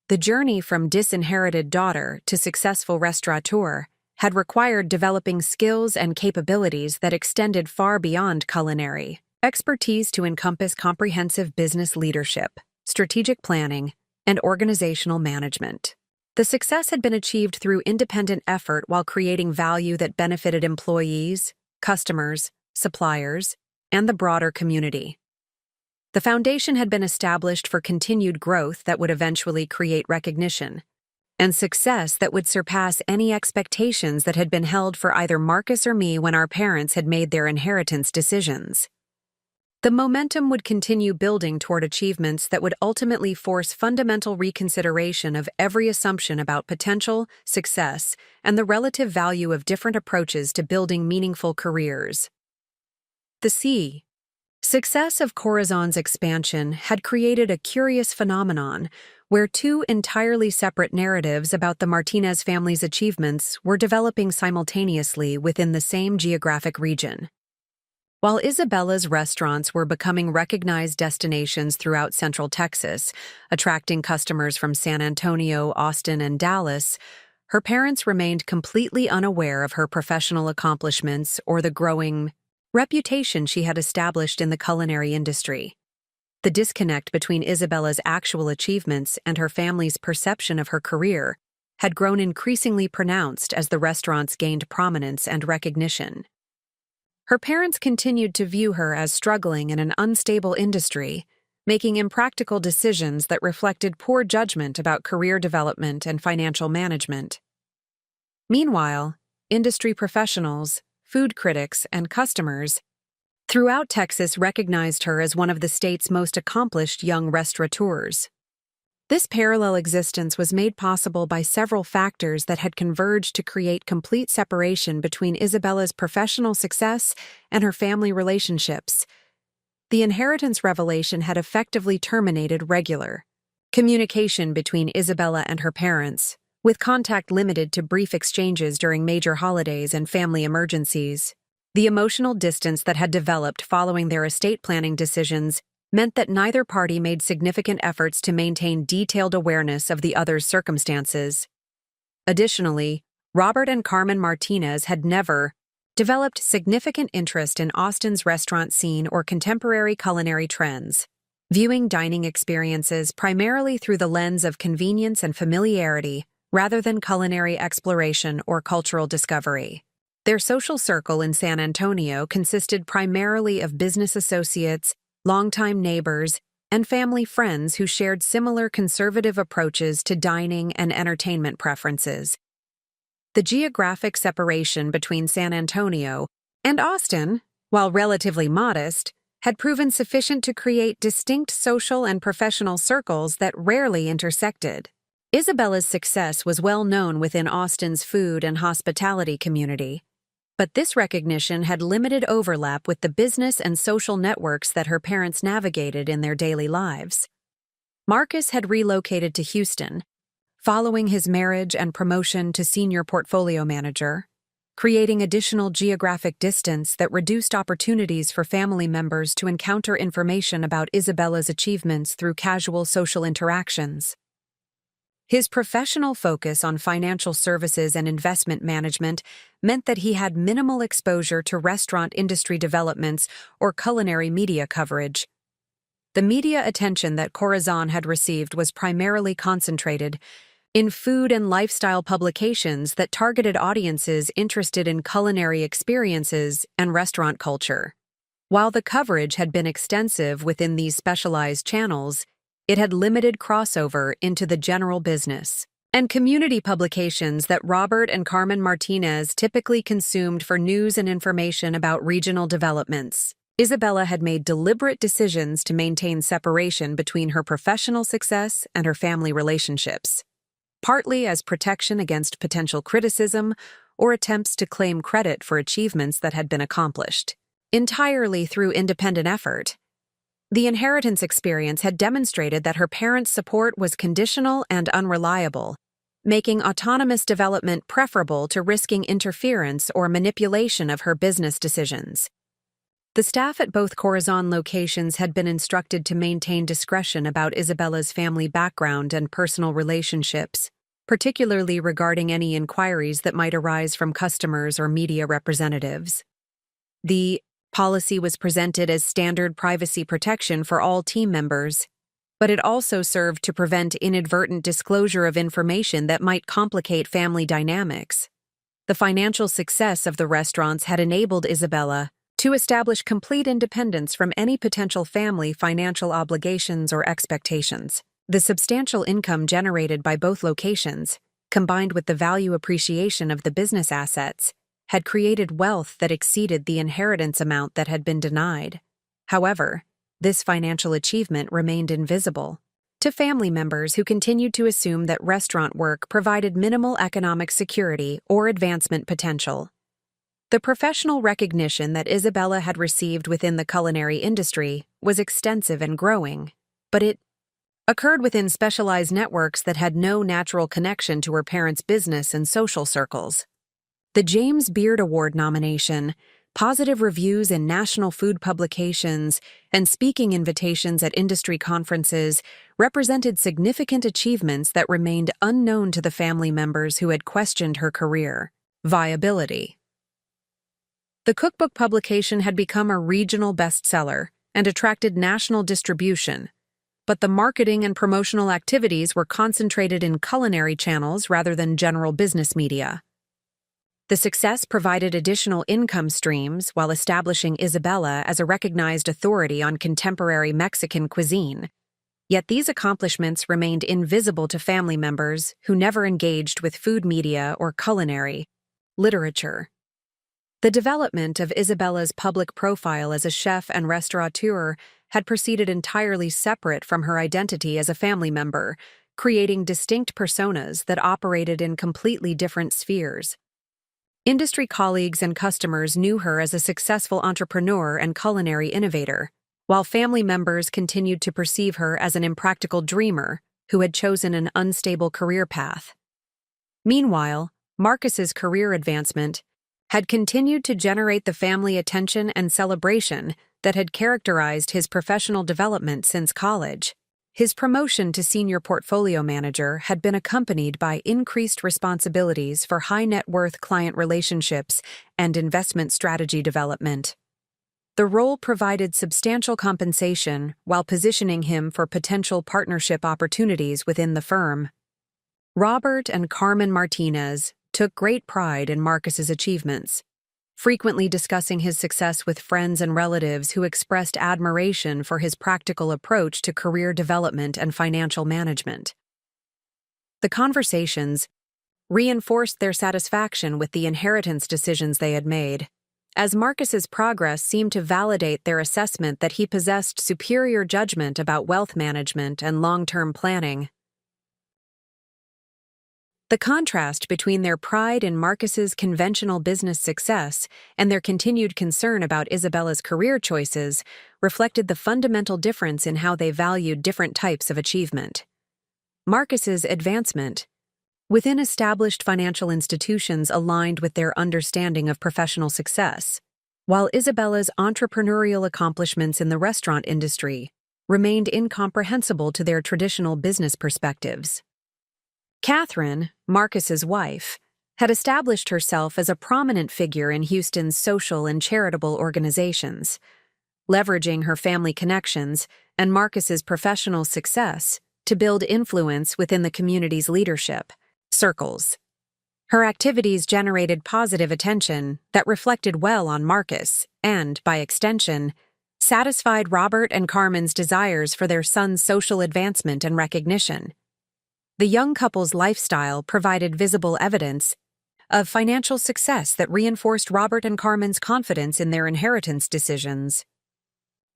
The journey from disinherited daughter to successful restaurateur had required developing skills and capabilities that extended far beyond culinary expertise to encompass comprehensive business leadership, strategic planning, and organizational management. The success had been achieved through independent effort while creating value that benefited employees, customers, suppliers, and the broader community. The foundation had been established for continued growth that would eventually create recognition, and success that would surpass any expectations that had been held for either Marcus or me when our parents had made their inheritance decisions. The momentum would continue building toward achievements that would ultimately force fundamental reconsideration of every assumption about potential, success, and the relative value of different approaches to building meaningful careers. The success of Corazon's expansion had created a curious phenomenon where two entirely separate narratives about the Martinez family's achievements were developing simultaneously within the same geographic region. While Isabella's restaurants were becoming recognized destinations throughout Central Texas, attracting customers from San Antonio, Austin, and Dallas, her parents remained completely unaware of her professional accomplishments or the growing reputation she had established in the culinary industry. The disconnect between Isabella's actual achievements and her family's perception of her career had grown increasingly pronounced as the restaurants gained prominence and recognition. Her parents continued to view her as struggling in an unstable industry, making impractical decisions that reflected poor judgment about career development and financial management. Meanwhile, industry professionals, food critics, and customers throughout Texas recognized her as one of the state's most accomplished young restaurateurs. This parallel existence was made possible by several factors that had converged to create complete separation between Isabella's professional success and her family relationships. The inheritance revelation had effectively terminated regular communication between Isabella and her parents, with contact limited to brief exchanges during major holidays and family emergencies. The emotional distance that had developed following their estate planning decisions meant that neither party made significant efforts to maintain detailed awareness of the other's circumstances. Additionally, Robert and Carmen Martinez had never developed significant interest in Austin's restaurant scene or contemporary culinary trends, viewing dining experiences primarily through the lens of convenience and familiarity rather than culinary exploration or cultural discovery. Their social circle in San Antonio consisted primarily of business associates, longtime neighbors, and family friends who shared similar conservative approaches to dining and entertainment preferences. The geographic separation between San Antonio and Austin, while relatively modest, had proven sufficient to create distinct social and professional circles that rarely intersected. Isabella's success was well known within Austin's food and hospitality community, but this recognition had limited overlap with the business and social networks that her parents navigated in their daily lives. Marcus had relocated to Houston, following his marriage and promotion to senior portfolio manager, creating additional geographic distance that reduced opportunities for family members to encounter information about Isabella's achievements through casual social interactions. His professional focus on financial services and investment management meant that he had minimal exposure to restaurant industry developments or culinary media coverage. The media attention that Corazon had received was primarily concentrated in food and lifestyle publications that targeted audiences interested in culinary experiences and restaurant culture. While the coverage had been extensive within these specialized channels, it had limited crossover into the general business and community publications that Robert and Carmen Martinez typically consumed for news and information about regional developments. Isabella had made deliberate decisions to maintain separation between her professional success and her family relationships, partly as protection against potential criticism or attempts to claim credit for achievements that had been accomplished entirely through independent effort. The inheritance experience had demonstrated that her parents' support was conditional and unreliable, making autonomous development preferable to risking interference or manipulation of her business decisions. The staff at both Corazon locations had been instructed to maintain discretion about Isabella's family background and personal relationships, particularly regarding any inquiries that might arise from customers or media representatives. The policy was presented as standard privacy protection for all team members, but it also served to prevent inadvertent disclosure of information that might complicate family dynamics. The financial success of the restaurants had enabled Isabella to establish complete independence from any potential family financial obligations or expectations. The substantial income generated by both locations, combined with the value appreciation of the business assets, had created wealth that exceeded the inheritance amount that had been denied. However, this financial achievement remained invisible to family members who continued to assume that restaurant work provided minimal economic security or advancement potential. The professional recognition that Isabella had received within the culinary industry was extensive and growing, but it occurred within specialized networks that had no natural connection to her parents' business and social circles. The James Beard Award nomination, positive reviews in national food publications, and speaking invitations at industry conferences represented significant achievements that remained unknown to the family members who had questioned her career viability. The cookbook publication had become a regional bestseller and attracted national distribution, but the marketing and promotional activities were concentrated in culinary channels rather than general business media. The success provided additional income streams while establishing Isabella as a recognized authority on contemporary Mexican cuisine. Yet these accomplishments remained invisible to family members who never engaged with food media or culinary literature. The development of Isabella's public profile as a chef and restaurateur had proceeded entirely separate from her identity as a family member, creating distinct personas that operated in completely different spheres. Industry colleagues and customers knew her as a successful entrepreneur and culinary innovator, while family members continued to perceive her as an impractical dreamer who had chosen an unstable career path. Meanwhile, Marcus's career advancement had continued to generate the family attention and celebration that had characterized his professional development since college. His promotion to senior portfolio manager had been accompanied by increased responsibilities for high-net-worth client relationships and investment strategy development. The role provided substantial compensation while positioning him for potential partnership opportunities within the firm. Robert and Carmen Martinez took great pride in Marcus's achievements, frequently discussing his success with friends and relatives who expressed admiration for his practical approach to career development and financial management. The conversations reinforced their satisfaction with the inheritance decisions they had made, as Marcus's progress seemed to validate their assessment that he possessed superior judgment about wealth management and long-term planning. The contrast between their pride in Marcus's conventional business success and their continued concern about Isabella's career choices reflected the fundamental difference in how they valued different types of achievement. Marcus's advancement within established financial institutions aligned with their understanding of professional success, while Isabella's entrepreneurial accomplishments in the restaurant industry remained incomprehensible to their traditional business perspectives. Catherine, Marcus's wife, had established herself as a prominent figure in Houston's social and charitable organizations, leveraging her family connections and Marcus's professional success to build influence within the community's leadership circles. Her activities generated positive attention that reflected well on Marcus and, by extension, satisfied Robert and Carmen's desires for their son's social advancement and recognition. The young couple's lifestyle provided visible evidence of financial success that reinforced Robert and Carmen's confidence in their inheritance decisions.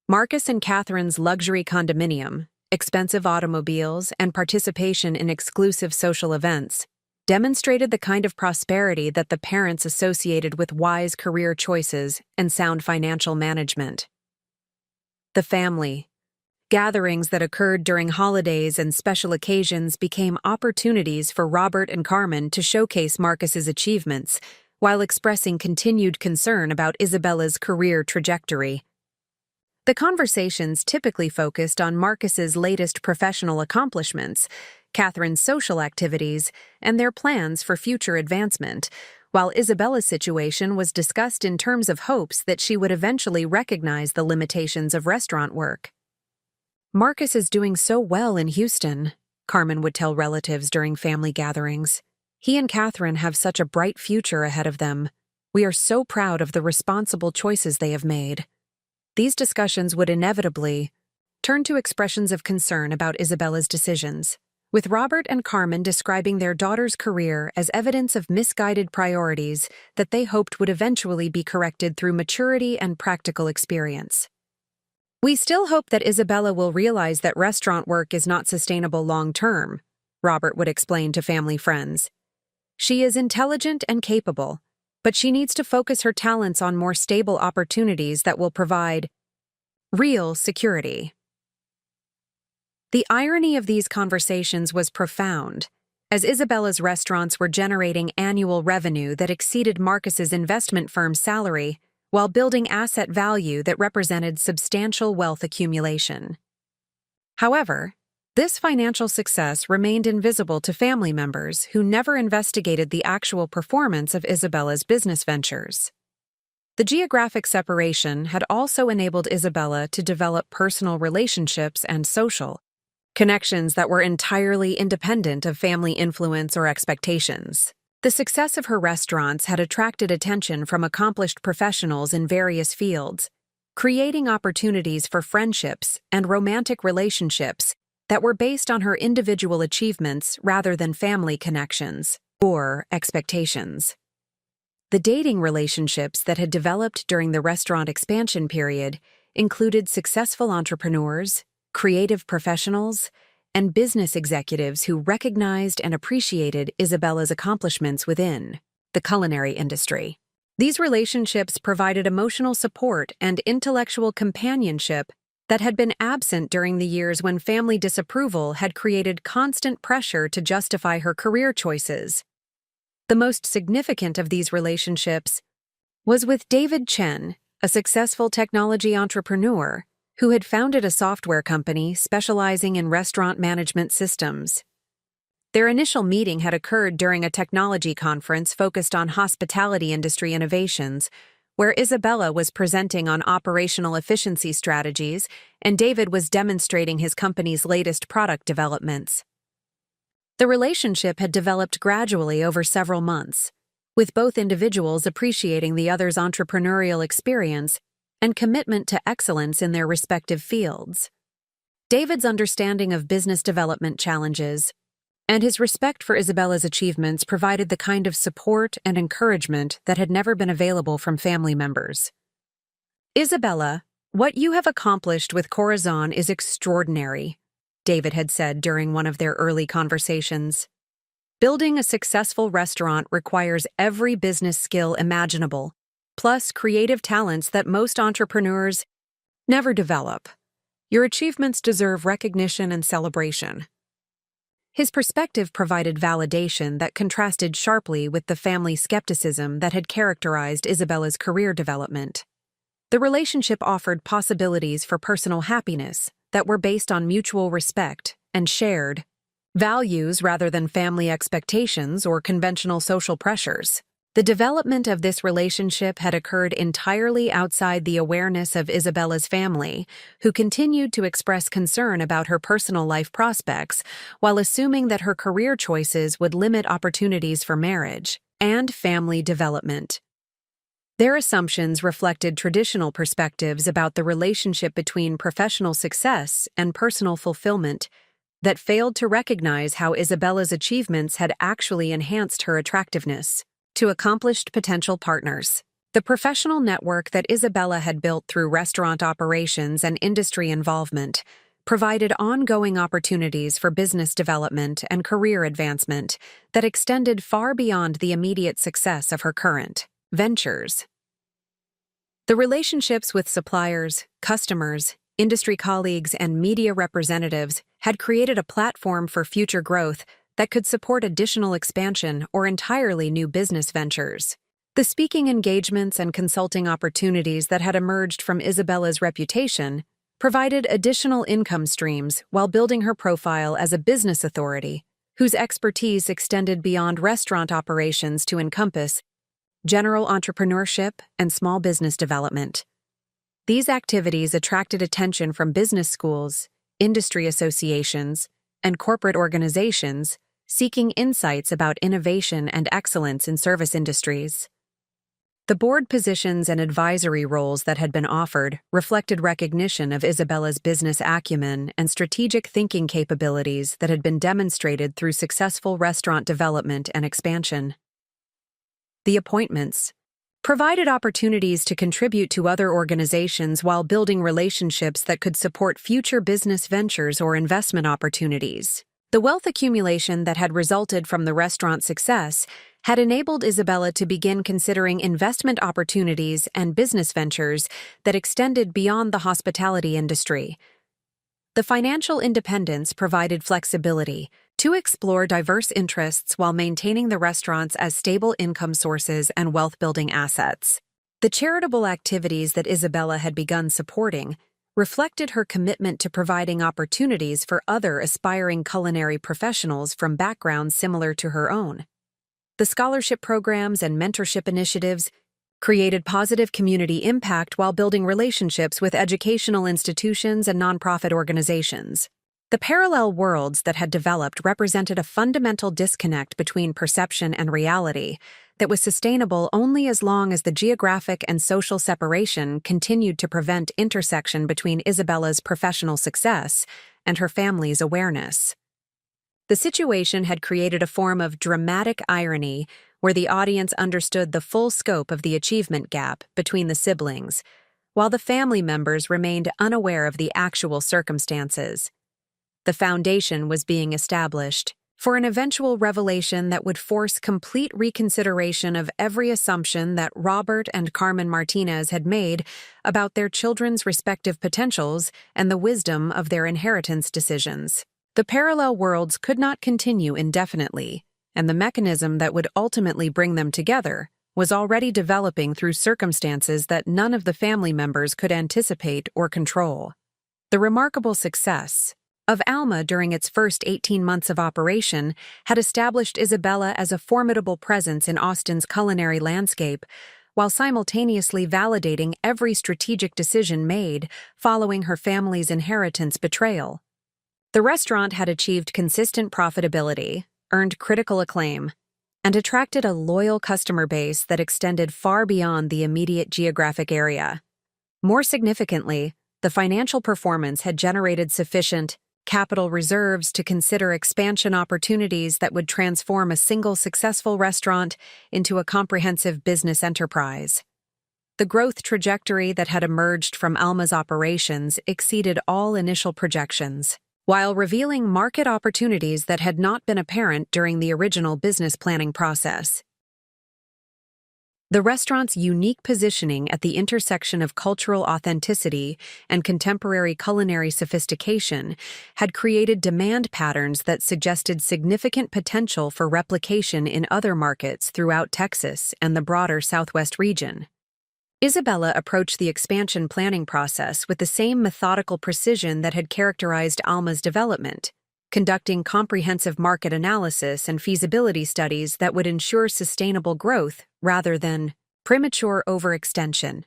Marcus and Catherine's luxury condominium, expensive automobiles, and participation in exclusive social events demonstrated the kind of prosperity that the parents associated with wise career choices and sound financial management. The family gatherings that occurred during holidays and special occasions became opportunities for Robert and Carmen to showcase Marcus's achievements while expressing continued concern about Isabella's career trajectory. The conversations typically focused on Marcus's latest professional accomplishments, Catherine's social activities, and their plans for future advancement, while Isabella's situation was discussed in terms of hopes that she would eventually recognize the limitations of restaurant work. "Marcus is doing so well in Houston," Carmen would tell relatives during family gatherings. "He and Catherine have such a bright future ahead of them. We are so proud of the responsible choices they have made." These discussions would inevitably turn to expressions of concern about Isabella's decisions, with Robert and Carmen describing their daughter's career as evidence of misguided priorities that they hoped would eventually be corrected through maturity and practical experience. "We still hope that Isabella will realize that restaurant work is not sustainable long-term," Robert would explain to family friends. "She is intelligent and capable, but she needs to focus her talents on more stable opportunities that will provide real security." The irony of these conversations was profound, as Isabella's restaurants were generating annual revenue that exceeded Marcus's investment firm's salary, while building asset value that represented substantial wealth accumulation. However, this financial success remained invisible to family members who never investigated the actual performance of Isabella's business ventures. The geographic separation had also enabled Isabella to develop personal relationships and social connections that were entirely independent of family influence or expectations. The success of her restaurants had attracted attention from accomplished professionals in various fields, creating opportunities for friendships and romantic relationships that were based on her individual achievements rather than family connections or expectations. The dating relationships that had developed during the restaurant expansion period included successful entrepreneurs, creative professionals, and business executives who recognized and appreciated Isabella's accomplishments within the culinary industry. These relationships provided emotional support and intellectual companionship that had been absent during the years when family disapproval had created constant pressure to justify her career choices. The most significant of these relationships was with David Chen, a successful technology entrepreneur who had founded a software company specializing in restaurant management systems. Their initial meeting had occurred during a technology conference focused on hospitality industry innovations, where Isabella was presenting on operational efficiency strategies and David was demonstrating his company's latest product developments. The relationship had developed gradually over several months, with both individuals appreciating the other's entrepreneurial experience and commitment to excellence in their respective fields. David's understanding of business development challenges and his respect for Isabella's achievements provided the kind of support and encouragement that had never been available from family members. "Isabella, what you have accomplished with Corazon is extraordinary," David had said during one of their early conversations. "Building a successful restaurant requires every business skill imaginable, plus creative talents that most entrepreneurs never develop. Your achievements deserve recognition and celebration." His perspective provided validation that contrasted sharply with the family skepticism that had characterized Isabella's career development. The relationship offered possibilities for personal happiness that were based on mutual respect and shared values rather than family expectations or conventional social pressures. The development of this relationship had occurred entirely outside the awareness of Isabella's family, who continued to express concern about her personal life prospects while assuming that her career choices would limit opportunities for marriage and family development. Their assumptions reflected traditional perspectives about the relationship between professional success and personal fulfillment that failed to recognize how Isabella's achievements had actually enhanced her attractiveness to accomplished potential partners. The professional network that Isabella had built through restaurant operations and industry involvement provided ongoing opportunities for business development and career advancement that extended far beyond the immediate success of her current ventures. The relationships with suppliers, customers, industry colleagues, and media representatives had created a platform for future growth that could support additional expansion or entirely new business ventures. The speaking engagements and consulting opportunities that had emerged from Isabella's reputation provided additional income streams while building her profile as a business authority, whose expertise extended beyond restaurant operations to encompass general entrepreneurship and small business development. These activities attracted attention from business schools, industry associations, and corporate organizations seeking insights about innovation and excellence in service industries. The board positions and advisory roles that had been offered reflected recognition of Isabella's business acumen and strategic thinking capabilities that had been demonstrated through successful restaurant development and expansion. The appointments provided opportunities to contribute to other organizations while building relationships that could support future business ventures or investment opportunities. The wealth accumulation that had resulted from the restaurant's success had enabled Isabella to begin considering investment opportunities and business ventures that extended beyond the hospitality industry. The financial independence provided flexibility to explore diverse interests while maintaining the restaurants as stable income sources and wealth-building assets. The charitable activities that Isabella had begun supporting reflected her commitment to providing opportunities for other aspiring culinary professionals from backgrounds similar to her own. The scholarship programs and mentorship initiatives created positive community impact while building relationships with educational institutions and nonprofit organizations. The parallel worlds that had developed represented a fundamental disconnect between perception and reality that was sustainable only as long as the geographic and social separation continued to prevent intersection between Isabella's professional success and her family's awareness. The situation had created a form of dramatic irony where the audience understood the full scope of the achievement gap between the siblings, while the family members remained unaware of the actual circumstances. The foundation was being established for an eventual revelation that would force complete reconsideration of every assumption that Robert and Carmen Martinez had made about their children's respective potentials and the wisdom of their inheritance decisions. The parallel worlds could not continue indefinitely, and the mechanism that would ultimately bring them together was already developing through circumstances that none of the family members could anticipate or control. The remarkable success of Alma during its first 18 months of operation had established Isabella as a formidable presence in Austin's culinary landscape, while simultaneously validating every strategic decision made following her family's inheritance betrayal. The restaurant had achieved consistent profitability, earned critical acclaim, and attracted a loyal customer base that extended far beyond the immediate geographic area. More significantly, the financial performance had generated sufficient capital reserves to consider expansion opportunities that would transform a single successful restaurant into a comprehensive business enterprise. The growth trajectory that had emerged from Alma's operations exceeded all initial projections, while revealing market opportunities that had not been apparent during the original business planning process. The restaurant's unique positioning at the intersection of cultural authenticity and contemporary culinary sophistication had created demand patterns that suggested significant potential for replication in other markets throughout Texas and the broader Southwest region. Isabella approached the expansion planning process with the same methodical precision that had characterized Alma's development, conducting comprehensive market analysis and feasibility studies that would ensure sustainable growth rather than premature overextension.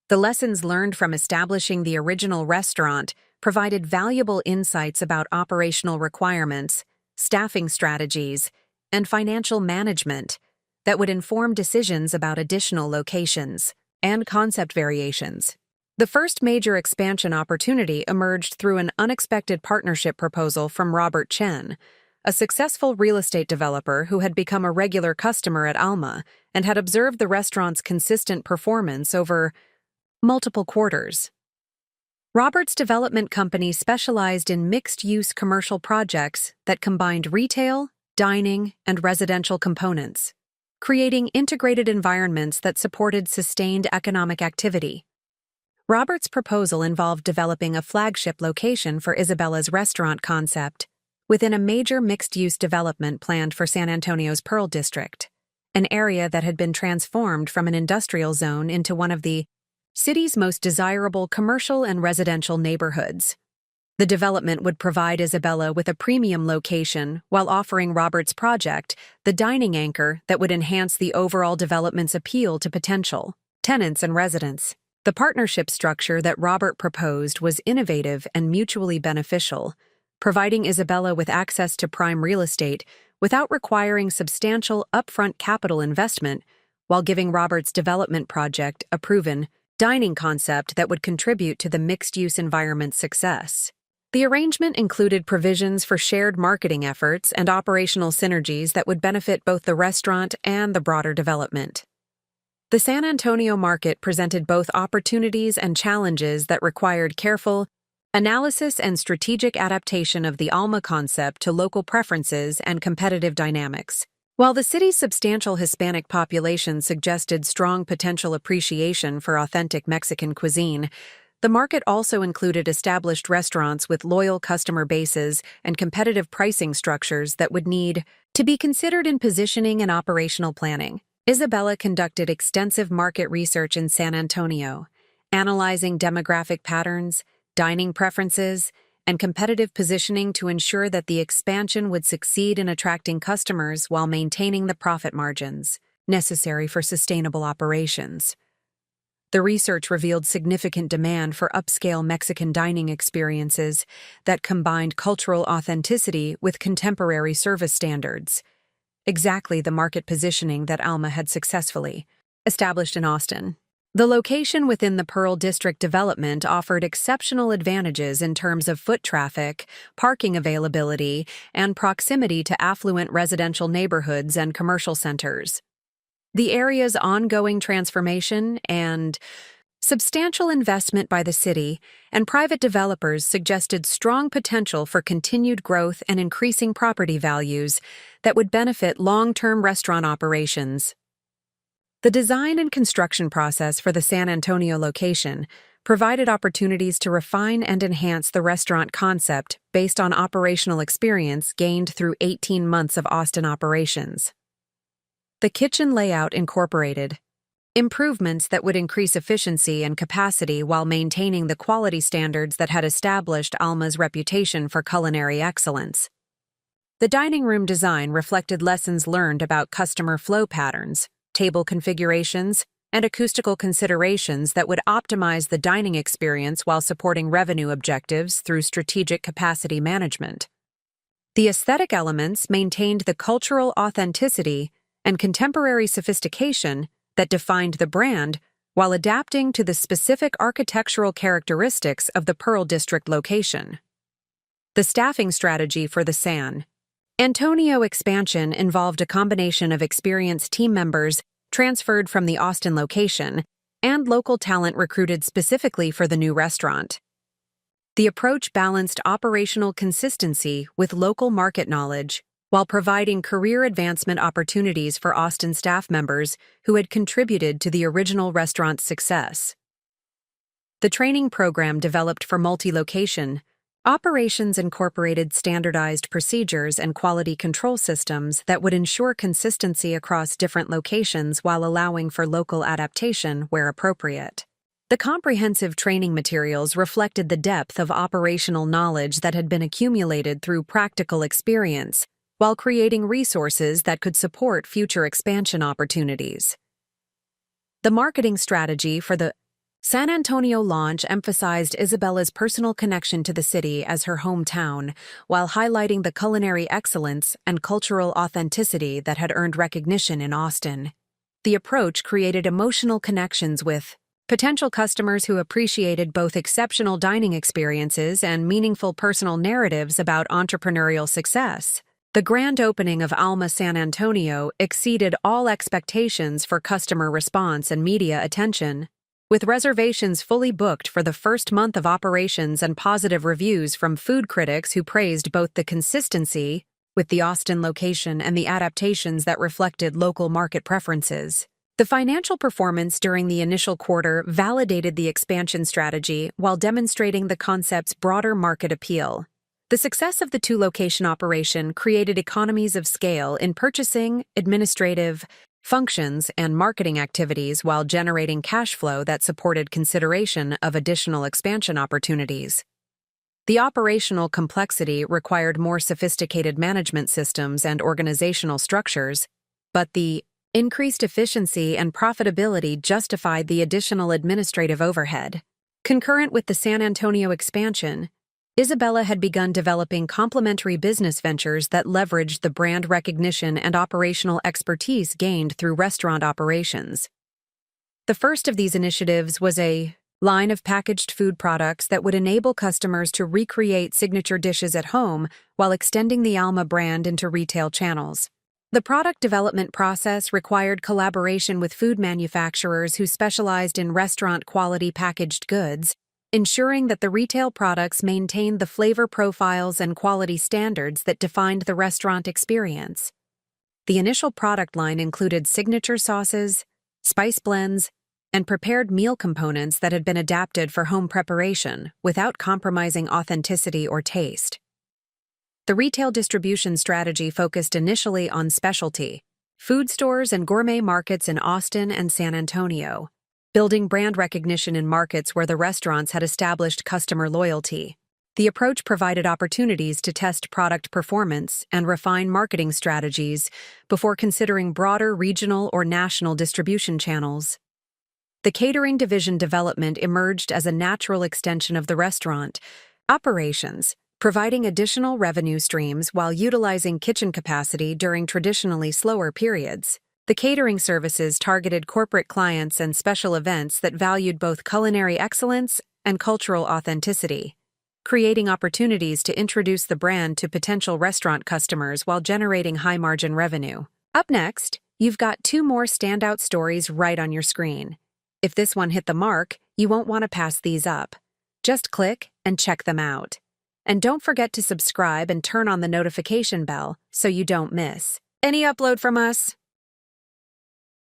The lessons learned from establishing the original restaurant provided valuable insights about operational requirements, staffing strategies, and financial management that would inform decisions about additional locations and concept variations. The first major expansion opportunity emerged through an unexpected partnership proposal from Robert Chen, a successful real estate developer who had become a regular customer at Alma and had observed the restaurant's consistent performance over multiple quarters. Robert's development company specialized in mixed-use commercial projects that combined retail, dining, and residential components, creating integrated environments that supported sustained economic activity. Robert's proposal involved developing a flagship location for Isabella's restaurant concept within a major mixed-use development planned for San Antonio's Pearl District, an area that had been transformed from an industrial zone into one of the city's most desirable commercial and residential neighborhoods. The development would provide Isabella with a premium location while offering Robert's project the dining anchor that would enhance the overall development's appeal to potential tenants and residents. The partnership structure that Robert proposed was innovative and mutually beneficial, providing Isabella with access to prime real estate without requiring substantial upfront capital investment, while giving Robert's development project a proven dining concept that would contribute to the mixed-use environment's success. The arrangement included provisions for shared marketing efforts and operational synergies that would benefit both the restaurant and the broader development. The San Antonio market presented both opportunities and challenges that required careful analysis and strategic adaptation of the Alma concept to local preferences and competitive dynamics. While the city's substantial Hispanic population suggested strong potential appreciation for authentic Mexican cuisine, the market also included established restaurants with loyal customer bases and competitive pricing structures that would need to be considered in positioning and operational planning. Isabella conducted extensive market research in San Antonio, analyzing demographic patterns, dining preferences, and competitive positioning to ensure that the expansion would succeed in attracting customers while maintaining the profit margins necessary for sustainable operations. The research revealed significant demand for upscale Mexican dining experiences that combined cultural authenticity with contemporary service standards, exactly the market positioning that Alma had successfully established in Austin. The location within the Pearl District development offered exceptional advantages in terms of foot traffic, parking availability, and proximity to affluent residential neighborhoods and commercial centers. The area's ongoing transformation and substantial investment by the city and private developers suggested strong potential for continued growth and increasing property values that would benefit long-term restaurant operations. The design and construction process for the San Antonio location provided opportunities to refine and enhance the restaurant concept based on operational experience gained through 18 months of Austin operations. The kitchen layout incorporated improvements that would increase efficiency and capacity while maintaining the quality standards that had established Alma's reputation for culinary excellence. The dining room design reflected lessons learned about customer flow patterns, table configurations, and acoustical considerations that would optimize the dining experience while supporting revenue objectives through strategic capacity management. The aesthetic elements maintained the cultural authenticity and contemporary sophistication that defined the brand while adapting to the specific architectural characteristics of the Pearl District location. The staffing strategy for the San Antonio expansion involved a combination of experienced team members transferred from the Austin location and local talent recruited specifically for the new restaurant. The approach balanced operational consistency with local market knowledge, while providing career advancement opportunities for Austin staff members who had contributed to the original restaurant's success. The training program developed for multi-location operations incorporated standardized procedures and quality control systems that would ensure consistency across different locations while allowing for local adaptation where appropriate. The comprehensive training materials reflected the depth of operational knowledge that had been accumulated through practical experience, while creating resources that could support future expansion opportunities. The marketing strategy for the San Antonio launch emphasized Isabella's personal connection to the city as her hometown, while highlighting the culinary excellence and cultural authenticity that had earned recognition in Austin. The approach created emotional connections with potential customers who appreciated both exceptional dining experiences and meaningful personal narratives about entrepreneurial success. The grand opening of Alma San Antonio exceeded all expectations for customer response and media attention, with reservations fully booked for the first month of operations and positive reviews from food critics who praised both the consistency with the Austin location and the adaptations that reflected local market preferences. The financial performance during the initial quarter validated the expansion strategy while demonstrating the concept's broader market appeal. The success of the two-location operation created economies of scale in purchasing, administrative, functions, and marketing activities while generating cash flow that supported consideration of additional expansion opportunities. The operational complexity required more sophisticated management systems and organizational structures, but the increased efficiency and profitability justified the additional administrative overhead. Concurrent with the San Antonio expansion, Isabella had begun developing complementary business ventures that leveraged the brand recognition and operational expertise gained through restaurant operations. The first of these initiatives was a line of packaged food products that would enable customers to recreate signature dishes at home while extending the Alma brand into retail channels. The product development process required collaboration with food manufacturers who specialized in restaurant-quality packaged goods, ensuring that the retail products maintained the flavor profiles and quality standards that defined the restaurant experience. The initial product line included signature sauces, spice blends, and prepared meal components that had been adapted for home preparation without compromising authenticity or taste. The retail distribution strategy focused initially on specialty food stores and gourmet markets in Austin and San Antonio, building brand recognition in markets where the restaurants had established customer loyalty. The approach provided opportunities to test product performance and refine marketing strategies before considering broader regional or national distribution channels. The catering division development emerged as a natural extension of the restaurant operations, providing additional revenue streams while utilizing kitchen capacity during traditionally slower periods. The catering services targeted corporate clients and special events that valued both culinary excellence and cultural authenticity, creating opportunities to introduce the brand to potential restaurant customers while generating high-margin revenue. Up next, you've got two more standout stories right on your screen. If this one hit the mark, you won't want to pass these up. Just click and check them out. And don't forget to subscribe and turn on the notification bell so you don't miss any upload from us.